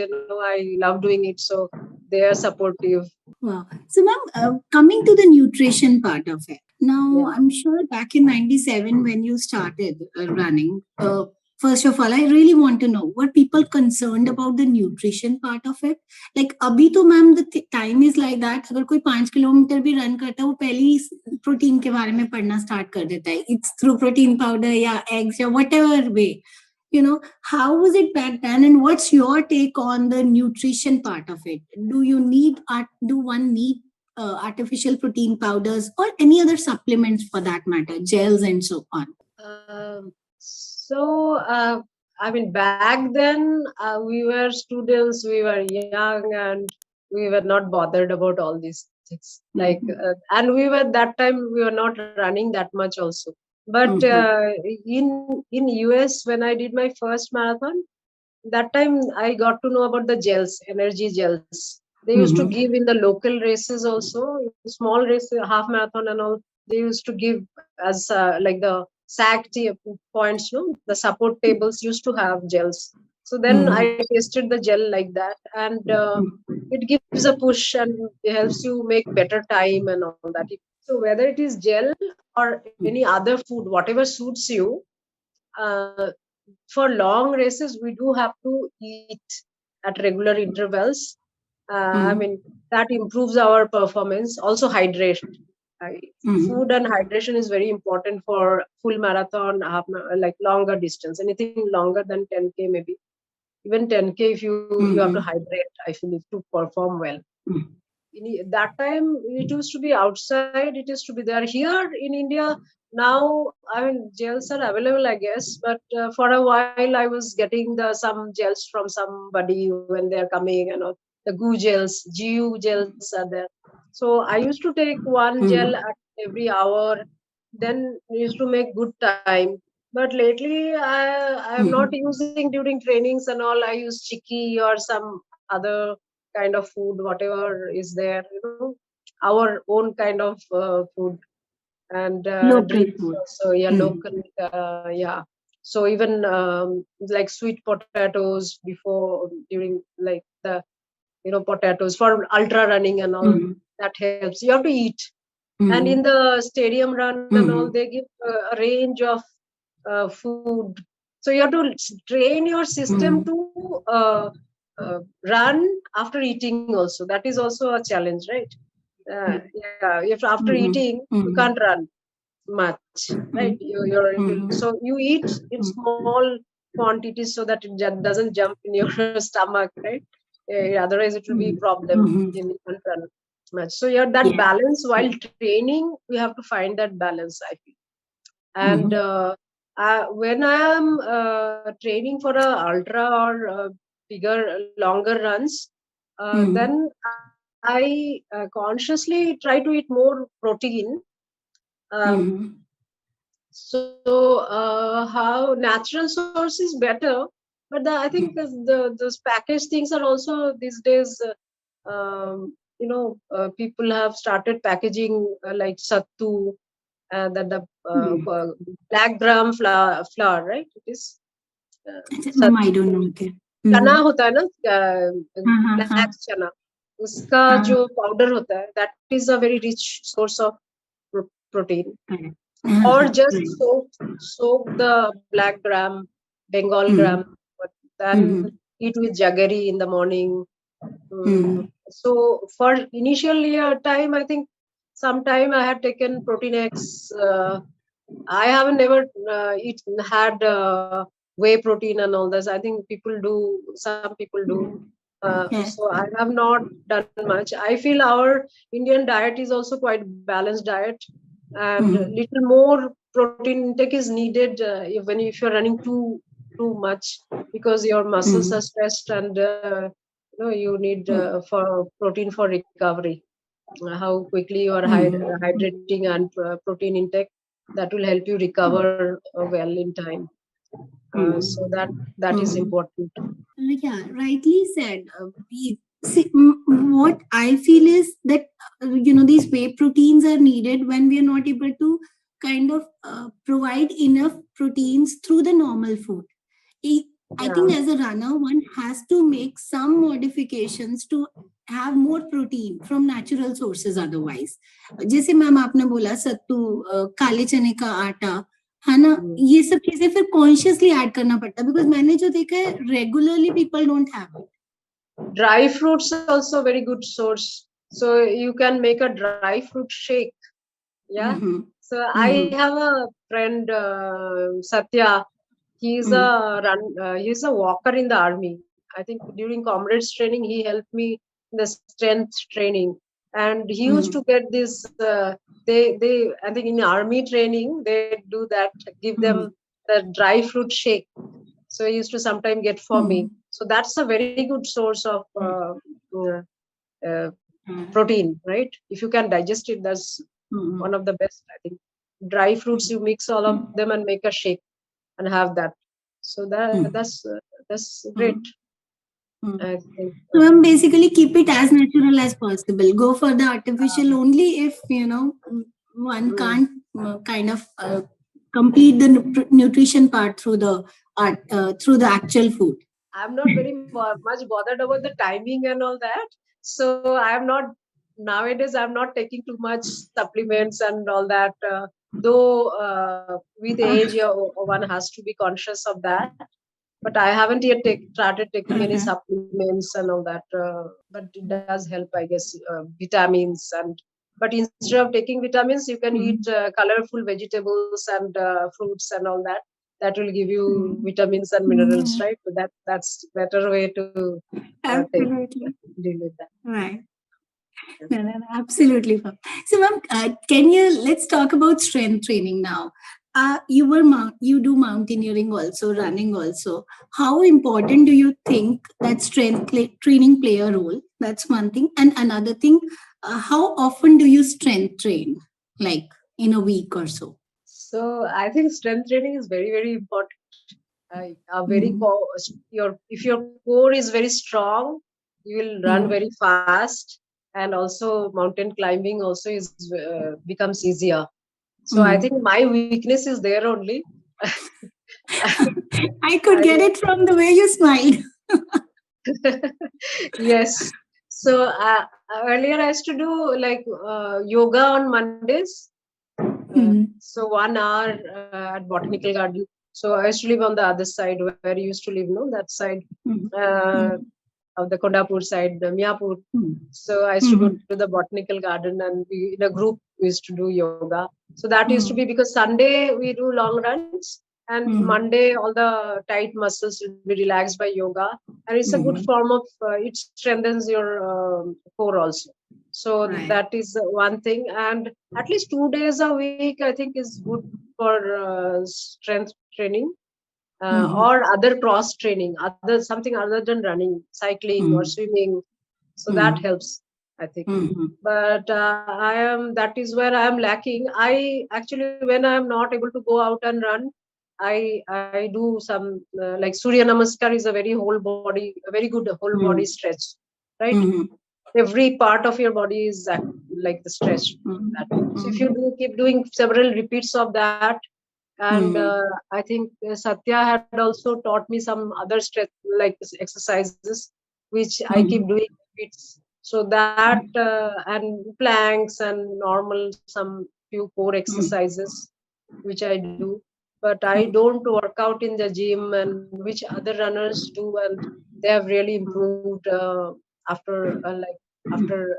I love doing it, so they are supportive. Wow. So, ma'am, coming to the nutrition part of it, now Yeah. I'm sure back in '97 when you started running, first of all, I really want to know what people concerned about the nutrition part of it. Like, अभी तो ma'am the time is like that. अगर कोई 5 kilometre भी run करता है, वो पहले ही protein के बारे में पढ़ना start कर देता है. It's through protein powder या eggs या whatever way. How was it back then, and what's your take on the nutrition part of it? Do one need artificial protein powders or any other supplements for that matter, gels and so on? So, I mean, back then we were students, we were young, and we were not bothered about all these things. And we were that time we were not running that much also. But in US, when I did my first marathon, that time I got to know about the gels, energy gels. They used to give in the local races also, small race, half marathon and all. They used to give as like the points, no, the support tables used to have gels. So then I tasted the gel like that, and it gives a push and helps you make better time and all that. So whether it is gel or any other food, whatever suits you, uh, for long races, we do have to eat at regular intervals. I mean, that improves our performance. Also, hydration. Food and hydration is very important for full marathon, like longer distance. Anything longer than 10K, maybe even 10K. If you have to hydrate, I feel it to perform well. That time it used to be outside, it used to be there. Here in India now, I mean, gels are available, I guess, but for a while I was getting some gels from somebody when they're coming, and all the gu gels are there. So I used to take one gel at every hour, then used to make good time. But lately I am not using during trainings and all. I use chicky or some other kind of food, whatever is there, our own kind of food, and Local drinks food. also, yeah, local, yeah. So even like sweet potatoes before, during, like the potatoes for ultra running and all, that helps. You have to eat. And in the stadium run and all, they give a range of food. So you have to train your system to run after eating also. That is also a challenge, right? Yeah, if after eating you can't run much, right? So you eat in small quantities so that it doesn't jump in your stomach, right? Otherwise it will be problem in one run much. So yeah, that Yeah. balance while training, we have to find that balance, I feel. And when I am training for a ultra or bigger, longer runs, then I consciously try to eat more protein. Um, so how natural source is better, But I think those packaged things are also these days. People have started packaging like sattu, that the Hmm. black gram flour, right? It is I sattu. don't know. Okay. चना Hmm. होता है ना, हाँ हाँ हाँ black चना, उसका हाँ जो हाँ, पाउडर होता है, that is a very rich source of protein. correct. हाँ Or हाँ, just right. soak the black gram, Bengal gram, Hmm. but then Hmm. eat with jaggery in the morning. Hmm. So for initial year time, I think sometime I had taken protein X. I haven't never had whey protein and all this. I think people do. Some people do. Yes. So I have not done much. I feel our Indian diet is also quite balanced diet, and Hmm. little more protein intake is needed if you're running too much, because your muscles are Hmm. stressed, and you need for protein for recovery. How quickly you are Hmm. hydrating and protein intake, that will help you recover well in time. So Hmm. that is Hmm. important. Yeah, rightly said. See, what I feel is that these whey proteins are needed when we are not able to kind of provide enough proteins through the normal food. I I Yeah. think as a runner, one has to make some modifications to have more protein from natural sources. Otherwise, जैसे ma'am आपने बोला सत्तू, काले चने का आटा, है ना, Mm. ये सब चीजें फिर कॉन्शियसली ऐड करना पड़ता है, बिकॉज मैंने जो देखा है regularly people don't have it. Dry fruits also very good source. So you can make a dry fruit shake. Yeah. So I have a friend, Satya. He's a walker in the army. I think during comrades training, he helped me in the strength training, and he used to get this. They I think in army training they do that. Give them the dry fruit shake. So he used to sometimes get for me. So that's a very good source of uh, uh, protein, right? If you can digest it, that's one of the best. I think dry fruits, you mix all of them and make a shake and have that. So that's great. I think. So basically keep it as natural as possible. Go for the artificial only if one Mm. can't kind of complete the nutrition part through the art through the actual food. I'm not very much bothered about the timing and all that. So I'm not nowadays. I'm not taking too much supplements and all that. Though with age, one has to be conscious of that. But I haven't yet started taking any supplements and all that. But it does help, I guess, vitamins and. But instead of taking vitamins, you can eat colorful vegetables and fruits and all that. That will give you vitamins and minerals, right? So that's better way to take Absolutely. deal with that. Right. No, no, no, absolutely. Fine. So, ma'am, can you let's talk about strength training now? You do mountaineering also, running also. How important do you think that training play a role? That's one thing. And another thing, how often do you strength train? Like in a week or so? So I think strength training is very very important. A very Mm-hmm. if your core is very strong, you will run very fast, and also mountain climbing also is becomes easier. So I think my weakness is there only. I could get it from the way you smiled. Yes. So earlier I used to do like yoga on Mondays. So 1 hour at Botanical Garden. So I used to live on the other side where you used to live, no, that side uh, of the Kondapur side, the Miapur. So I used to go to the Botanical Garden, and in a group we used to do yoga. So that used to be because Sunday we do long runs, and Monday all the tight muscles will be relaxed by yoga, and it's a good form of it strengthens your core also. So Right. that is one thing, and at least 2 days a week I think is good for strength training, or other cross training, other something other than running, cycling or swimming. So that helps, I think. But I am that is where I am lacking. I actually, when I am not able to go out and run, I do some like Surya Namaskar is a very whole body, a very good whole body stretch, right? Every part of your body is like the stretch. That. So if you keep doing several repeats of that, and I think Satya had also taught me some other stretch like exercises, which I keep doing repeats. So that and planks and normal some few core exercises which I do, but I don't work out in the gym, and which other runners do, and they have really improved after like after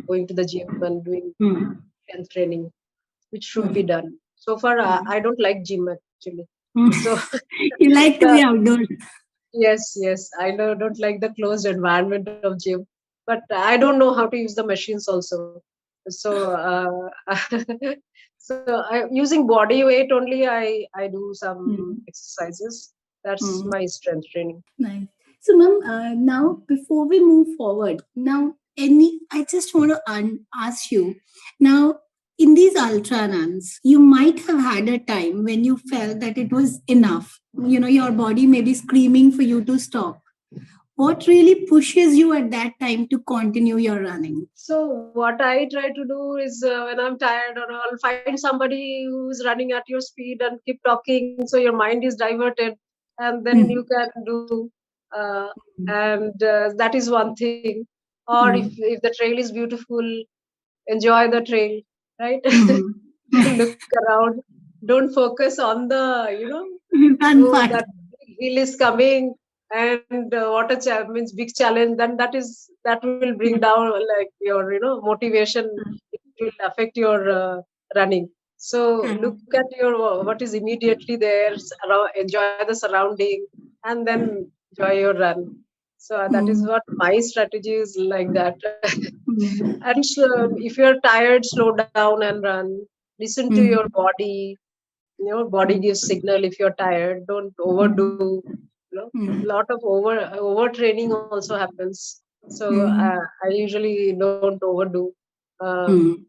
going to the gym and doing strength training, which should be done. So far, I don't like gym actually. So, You like to the, be outdoors. yes, I know, don't like the closed environment of gym, but I don't know how to use the machines also. So, using body weight only, I do some exercises. That's my strength training. Nice. So, ma'am, now before we move forward, now I just want to ask you. Now, in these ultra runs, you might have had a time when you felt that it was enough. You know, your body may be screaming for you to stop. What really pushes you at that time to continue your running? So what I try to do is when I'm tired or I'll find somebody who's running at your speed and keep talking, so your mind is diverted, and then you can do, and that is one thing. Or if the trail is beautiful, enjoy the trail, right? Look around. Don't focus on the Fun, oh, fun. that big hill is coming, and what a means big challenge. Then that will bring down like your motivation. It will affect your running. So look at your what is immediately there. Enjoy the surrounding, and then enjoy your run. So that is what my strategy is like that. And if you're tired, slow down and run. Listen to your body. Your body gives signal if you're tired. Don't overdo. Lot of overtraining also happens. So I usually don't overdo. Um,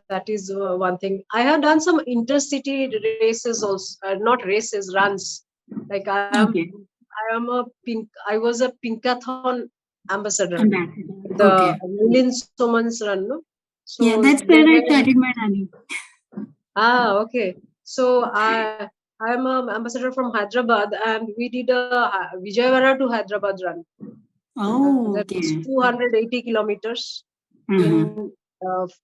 that is one thing. I have done some intercity races also, not races, runs. Like Okay. I am a pink. I was a Pinkathon ambassador. Ambassador. The Okay. Lynn Soman's run, no? Yeah, So that's where I started my running. okay. So I'm an ambassador from Hyderabad, and we did a Vijayawada to Hyderabad run. Oh, That was okay. 280 kilometers Uh-huh.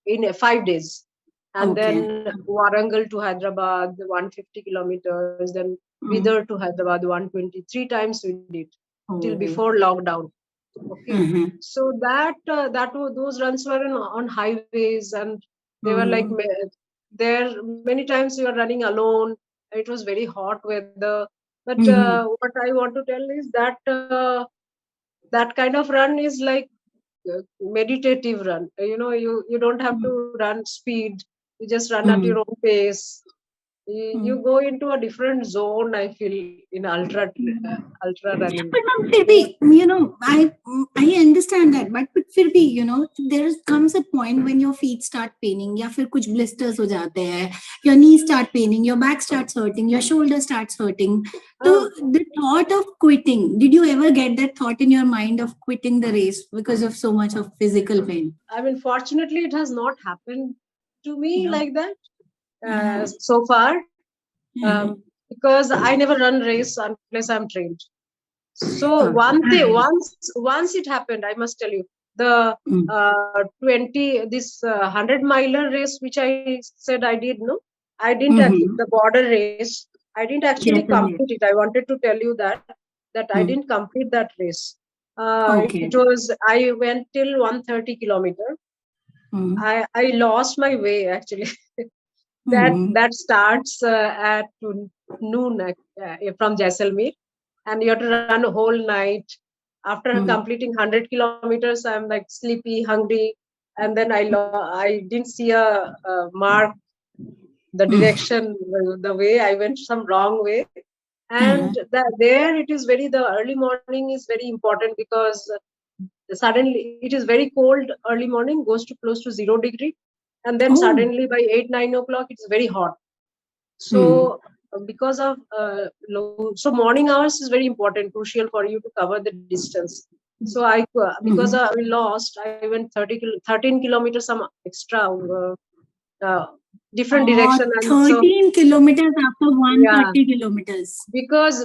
in 5 days, and Okay. then Warangal to Hyderabad 150 kilometers, then Bidar to Hyderabad 123 times we did till Oh. before lockdown. Okay, Uh-huh. so those runs were on highways, and they were like there many times you are running alone. It was very hot weather, but what I want to tell is that that kind of run is like meditative run. You don't have to run speed. You just run at your own pace. You go into a different zone. I feel in ultra running. But ma'am, फिर भी, I understand that, but फिर भी, there comes a point when your feet start paining, या फिर कुछ blisters हो जाते हैं, your knees start paining, your back starts hurting, your shoulder starts hurting. So the thought of quitting, did you ever get that thought in your mind of quitting the race because of so much of physical pain? I mean, fortunately, it has not happened to me No. like that so far, because I never run race unless I'm trained. So one thing, once it happened, I must tell you, the 100 miler race which I said I did, no, I didn't the border race. I didn't actually Jaisalmer. complete it. I wanted to tell you that I didn't complete that race. It Okay. was I went till 130 kilometer. I lost my way actually. That starts at noon from Jaisalmer, and you have to run a whole night. After completing 100 kilometers, I'm like sleepy, hungry, and then I didn't see a mark, the direction, the way I went some wrong way, and there it is the early morning is very important because suddenly it is very cold early morning, goes to close to 0 degree, and then Oh. suddenly by 8-9 o'clock it's very hot. So because of low, so morning hours is very important, crucial for you to cover the distance. So because I lost, I went 13 kilometers some extra, uh, different direction, and so 13 kilometers after yeah, 130 kilometers. because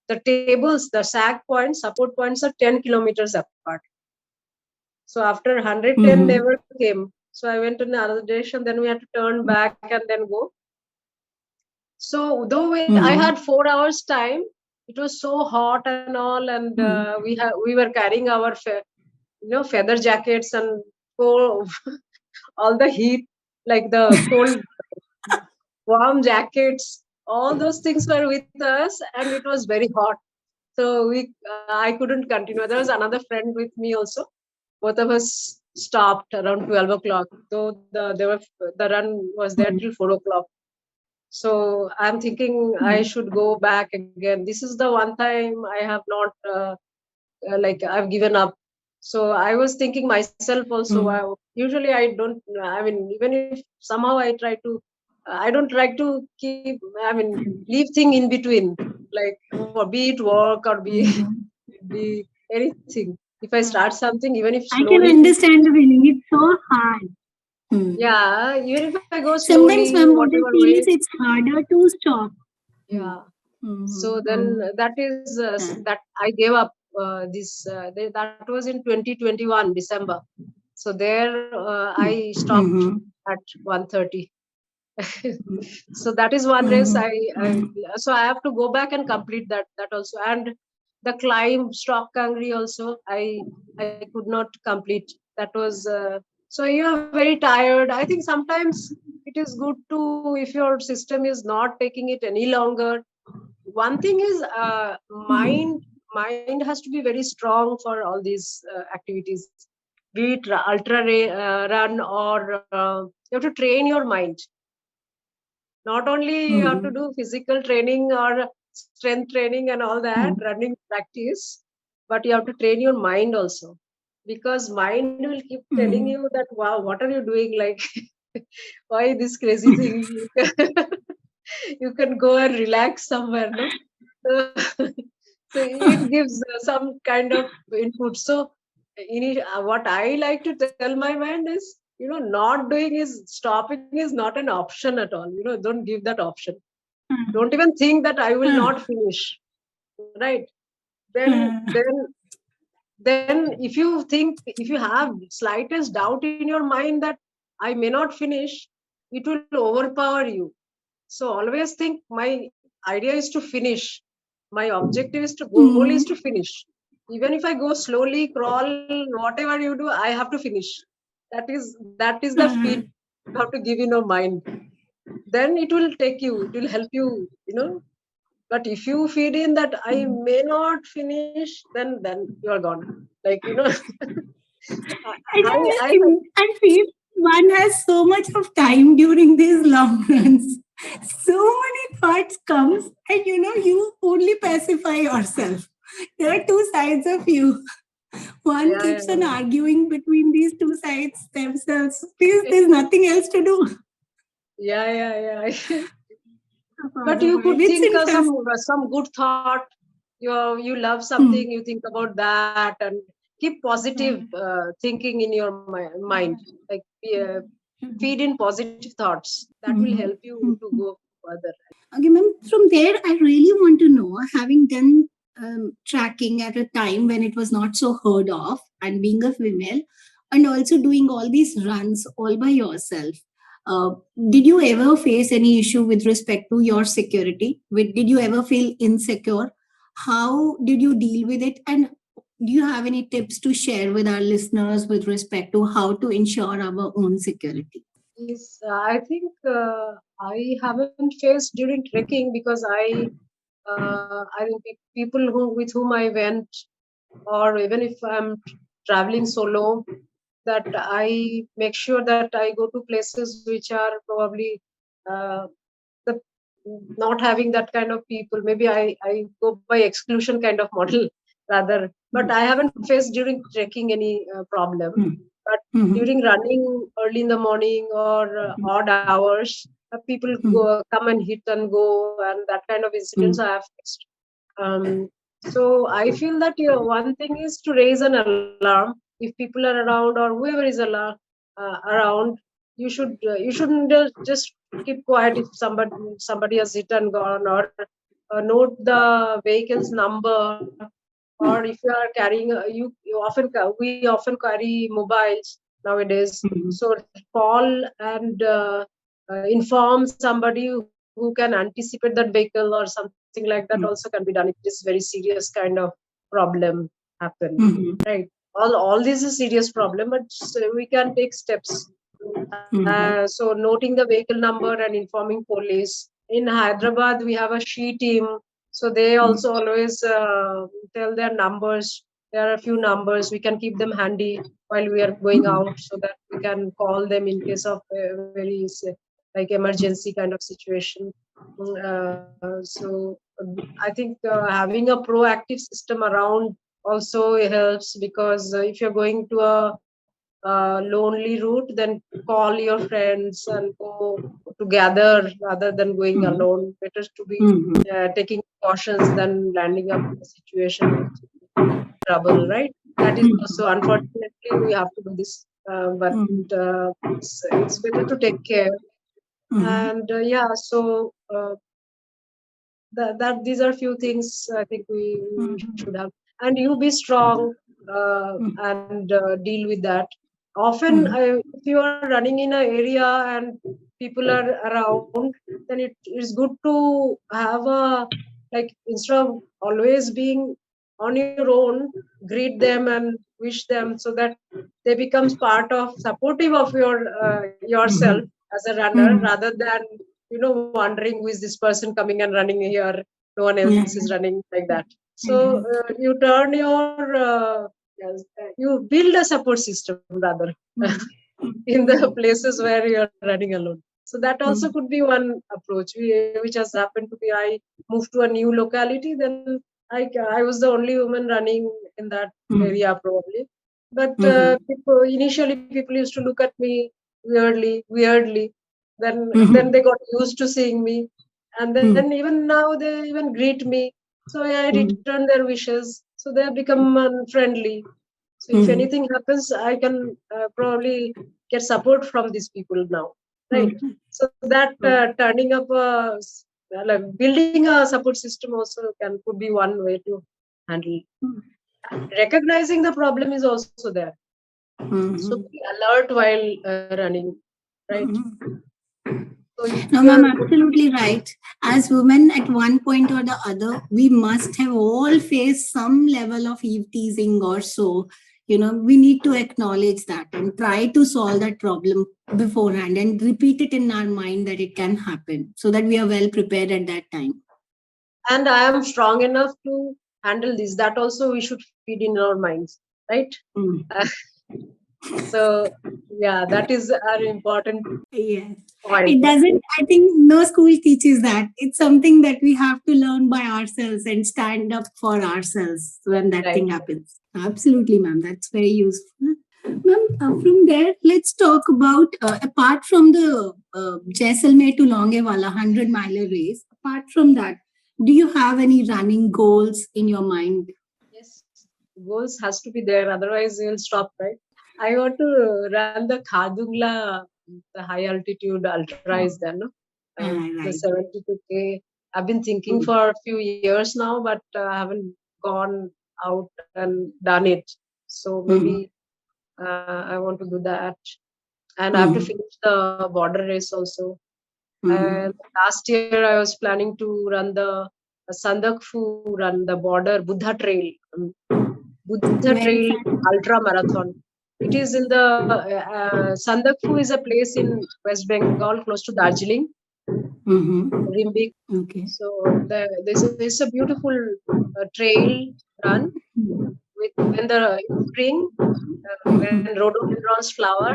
the tables, the sag points, support points are 10 kilometers apart. So after 110 never came. So I went in another direction. Then we had to turn back and then go. So though I had 4 hours time, it was so hot and all, and we were carrying our feather jackets and cold, all the heat, like the cold warm jackets. All those things were with us, and it was very hot. So I couldn't continue. There was another friend with me also. Both of us stopped around 12 o'clock. So the run was there till 4 o'clock. So I'm thinking I should go back again. This is the one time I have not like I've given up. So I was thinking myself also. Usually I don't. I mean, even if somehow I try to, I don't try to keep. I mean, leave thing in between, like be it work or be anything. If I start something, even if I can slowly, understand the feeling. It's so hard. yeah, even if I go Sometimes slowly, when what I whatever feel is way, it's harder to stop. yeah. So then Mm-hmm. that is that I gave up that was in 2021 December. So there I stopped at 1:30. So that is one race so I have to go back and complete that also. And the climb Stock Kangri also I could not complete. That was so you are very tired. I think sometimes it is good to, if your system is not taking it any longer. One thing is mind has to be very strong for all these activities, be it run or you have to train your mind. Not only you have to do physical training or strength training and all that, running practice, but you have to train your mind also, because mind will keep telling you that, wow, what are you doing, like why this crazy thing. You can go and relax somewhere, no? So, so it gives some kind of input. So what I like to tell my mind is, not doing is, stopping is not an option at all. Don't give that option. Don't even think that I will not finish, right? Then then then if you have slightest doubt in your mind that I may not finish, it will overpower you. So always think, my idea is to finish. My objective is to goal is to finish. Even if I go slowly, crawl, whatever you do, I have to finish. That is the feed you have to give in your mind. Then it will take you. It will help you. But if you feed in that I may not finish, then you are gone. Like I I I feel one has so much of time during these long runs. So many thoughts comes, and you only pacify yourself. There are two sides of you. One yeah, keeps on arguing between these two sides themselves. There's nothing else to do. yeah. But you could It's think of interesting. some good thought. You love something, you think about that, and keep positive thinking in your mind. Like feed in positive thoughts. That will help you to go further. Okay, ma'am, from there, I really want to know, having done tracking at a time when it was not so heard of, and being a female, and also doing all these runs all by yourself, uh, did you ever face any issue with respect to your security? Did you ever feel insecure? How did you deal with it? And do you have any tips to share with our listeners with respect to how to ensure our own security? Yes, I think I haven't faced during trekking, because I think people with whom I went, or even if I'm traveling solo, that I make sure that I go to places which are probably uh, the not having that kind of people. Maybe I go by exclusion kind of model rather. But I haven't faced during trekking any problem. But during running early in the morning or odd hours, people Mhm. come and hit and go, and that kind of incidents I have faced. So I feel that one thing is to raise an alarm if people are around or whoever is around. You shouldn't just keep quiet if somebody has hit and gone, or note the vehicle's number, or if you are carrying we often carry mobiles nowadays. Mhm. So call and inform somebody who can anticipate that vehicle or something like that also can be done if it is very serious kind of problem happen, Mhm. right? All this is serious problem, but we can take steps. Mhm. So noting the vehicle number and informing police. In Hyderabad, we have a she team, so they also always tell their numbers. There are a few numbers. We can keep them handy while we are going Mhm. out, so that we can call them in case of very like emergency kind of situation. I think having a proactive system around also helps, because if you're going to a lonely route, then call your friends and go together rather than going Mhm. alone. Better to be Mhm. taking cautions than landing up in a situation which is trouble, right? That is also, unfortunately, we have to do this, but Mhm. it's better to take care. Mhm. And that these are few things I think we should have. And you be strong and deal with that. Often, Mhm. if you are running in an area and people are around, then it is good to have a, like, instead of always being on your own, greet them and wish them, so that they becomes part of supportive of yourself Mhm. as a runner, Mhm. rather than wondering who is this person coming and running here, no one else Yeah. is running, like that. So Mhm. you turn your yes, you build a support system rather Mhm. in the places where you are running alone. So that also could be one approach, which has happened to me. I moved to a new locality, then I was the only woman running in that Mhm. area probably. But Mhm. initially people used to look at me weirdly. Then Mhm. they got used to seeing me, and then Mhm. even now they even greet me. So I Mhm. return their wishes. So they have become friendly. So if Mhm. anything happens, I can probably get support from these people now, right? Mhm. So that turning up like building a support system also could be one way to handle. Recognizing the problem is also there. So Mhm. be alert while running, right? Mhm. So if No, you ma'am, are absolutely right. As women, at one point or the other, we must have all faced some level of eve teasing or so. We need to acknowledge that and try to solve that problem beforehand and repeat it in our mind that it can happen so that we are well prepared at that time. and I am strong enough to handle this. That also we should feed in our minds, right? Mm. Uh, so yeah, that is an important Yes. point. It doesn't, I think no school teaches that. It's something that we have to learn by ourselves and stand up for ourselves when that Right. thing happens. Absolutely, ma'am. That's very useful. Ma'am, from there, let's talk about apart from the Jaisalmer to Longewala 100-miler race, apart from that, do you have any running goals in your mind? Yes, goals has to be there. Otherwise, you'll stop, right? I want to run the Khadungla, the high altitude ultra is Oh, there, no? The right. 72K. I've been thinking Mm. for a few years now, but I haven't gone out and done it. So Mhm. maybe I want to do that. And I have to Mhm. finish the border race also. And Mhm. last year I was planning to run the Sandakfu run, the border Buddha Trail. Buddha Where Trail is that? Ultra Marathon. It is in the Sandakfu is a place in West Bengal close to Darjeeling, Mm-hmm. Rimbik. Okay. So this is a beautiful trail run with when the in spring when Mm-hmm. rhododendrons flower.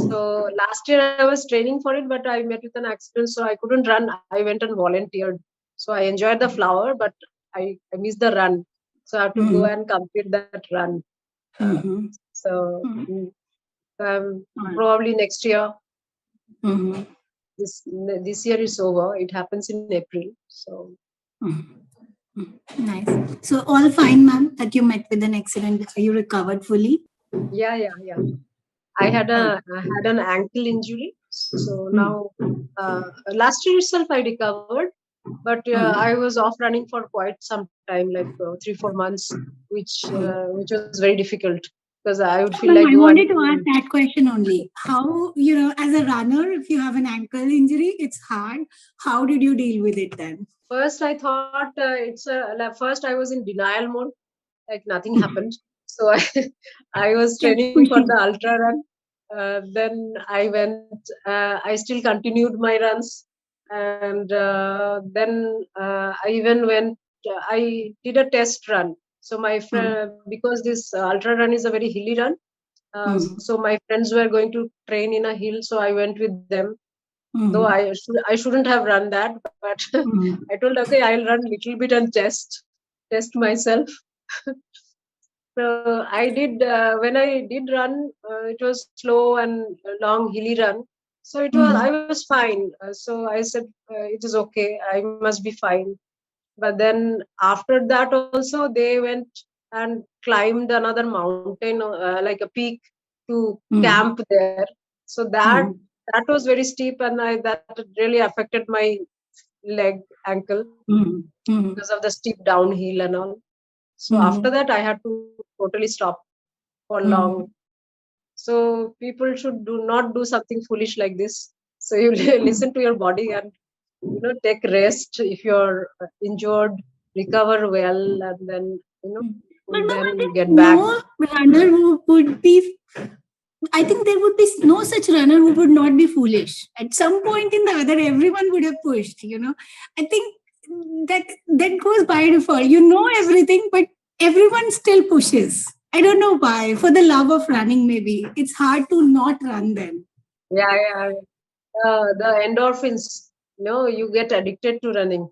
So last year I was training for it, but I met with an accident, so I couldn't run. I went and volunteered. So I enjoyed the flower, but I missed the run. So I have to go Mm-hmm. and complete that run. Uh, Mm-hmm. so Mm-hmm. probably next year. Mm-hmm. this year is over. It happens in April. So Nice. So all fine, ma'am, that you met with an accident. You recovered fully? yeah. I had an ankle injury. So now, last year itself I recovered, but I was off running for quite some time, like 3-4 months, which was very difficult because I would feel Ma'am, like, I oh, wanted to ask that question only. How, as a runner, if you have an ankle injury, it's hard. How did you deal with it then? first I thought first I was in denial mode, like nothing happened. So I was Kept training for the pushing. ultra run. Then I went. I still continued my runs, and then I even went. I did a test run. So my Mm, friend, because this ultra run is a very hilly run, mm, so my friends were going to train in a hill, so I went with them. Though mm, I shouldn't have run that, but mm, I told, okay, I'll run little bit and test myself. So I did when I did run, it was slow and a long hilly run. So I mm, was fine. So I said it is okay. I must be fine. But then after that also they went and climbed another mountain, like a peak, to mm, camp there. So mm, that was very steep, and that really affected my leg ankle mm, because mm, of the steep downhill and all. So after mm, that, I had to totally stop for long. mm, So people should do not do something foolish like this. So you mm. listen to your body and take rest if you're injured, recover well, and then But ma'am, I then think get back. no runner who would be, I think there would be no such runner who would not be foolish. At some point in the other, everyone would have pushed. I think that goes by default. You know everything, but everyone still pushes. I don't know why. For the love of running, maybe. It's hard to not run then. Yeah. The endorphins, you get addicted to running.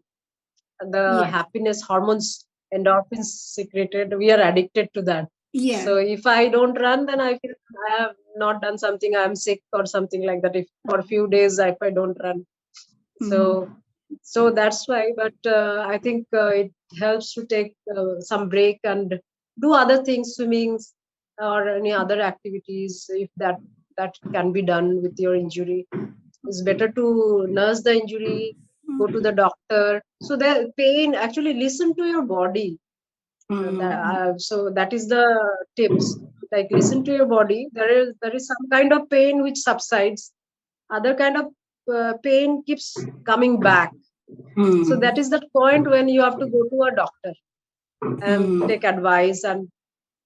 The Yeah. happiness hormones, endorphins secreted, we are addicted to that. Yeah. So if I don't run, then I feel I have not done something, I'm sick or something like that, if for a few days if I don't run. So Mhm. so that's why. But I think it helps to take some break and do other things, swimming or any other activities, if that can be done with your injury. It's better to nurse the injury, go to the doctor. So the pain, actually listen to your body. Mhm. So that is the tips. Like, listen to your body. There is some kind of pain which subsides. Other kind of pain keeps coming back. So that is the point when you have to go to a doctor and Mhm. take advice and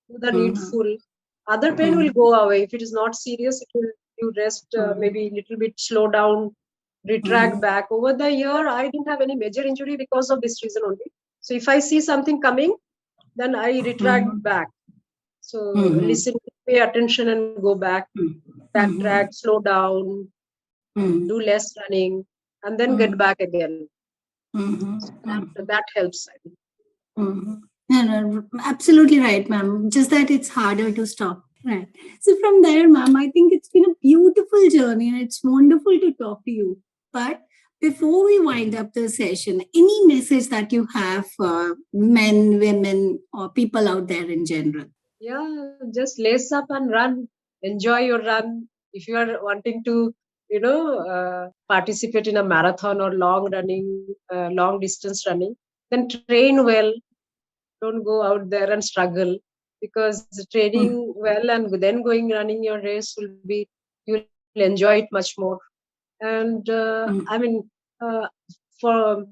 do the Mhm. needful. Other pain will Mhm. go away. If it is not serious, it will, you rest, Mhm. maybe a little bit, slow down, retract Mhm. back. Over the year, I didn't have any major injury because of this reason only. So if I see something coming, then I retract Mhm. back. So Mhm. listen, pay attention and go back, backtrack, Mhm. slow down, Mhm. do less running, and then get Mhm. back again. So Mhm. that helps, I think. Mhm. No, no, absolutely right, ma'am. Just that it's harder to stop. Right. So from there, ma'am, I think it's been a beautiful journey and it's wonderful to talk to you. But before we wind up the session, any message that you have for men, women, or people out there in general? Yeah, just lace up and run. Enjoy your run. If you are wanting to, participate in a marathon or long running, long distance running, then train well. Don't go out there and struggle, because Mm, training well and then going running your race will be, you'll enjoy it much more. And I mm, mean, uh, for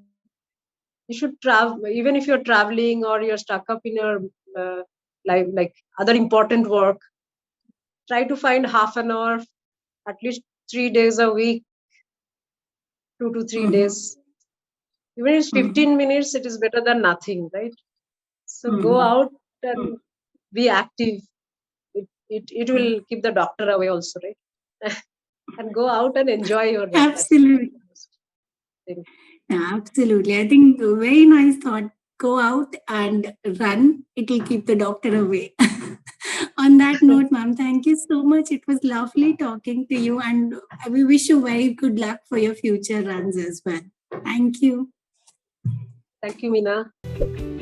you should travel, even if you're traveling or you're stuck up in your life, like other important work. Try to find half an hour, at least 3 days a week, 2 to 3 days. mhm, Even if it's mhm, 15 minutes, it is better than nothing, right? So go mhm. out and be active. It will keep the doctor away also, right? And go out and enjoy your run. That's Absolutely. the most thing. Yeah, absolutely. I think a very nice thought. Go out and run. It will keep the doctor away. On that note, ma'am, thank you so much. It was lovely talking to you, and we wish you very good luck for your future runs as well. Thank you. Thank you, Meena.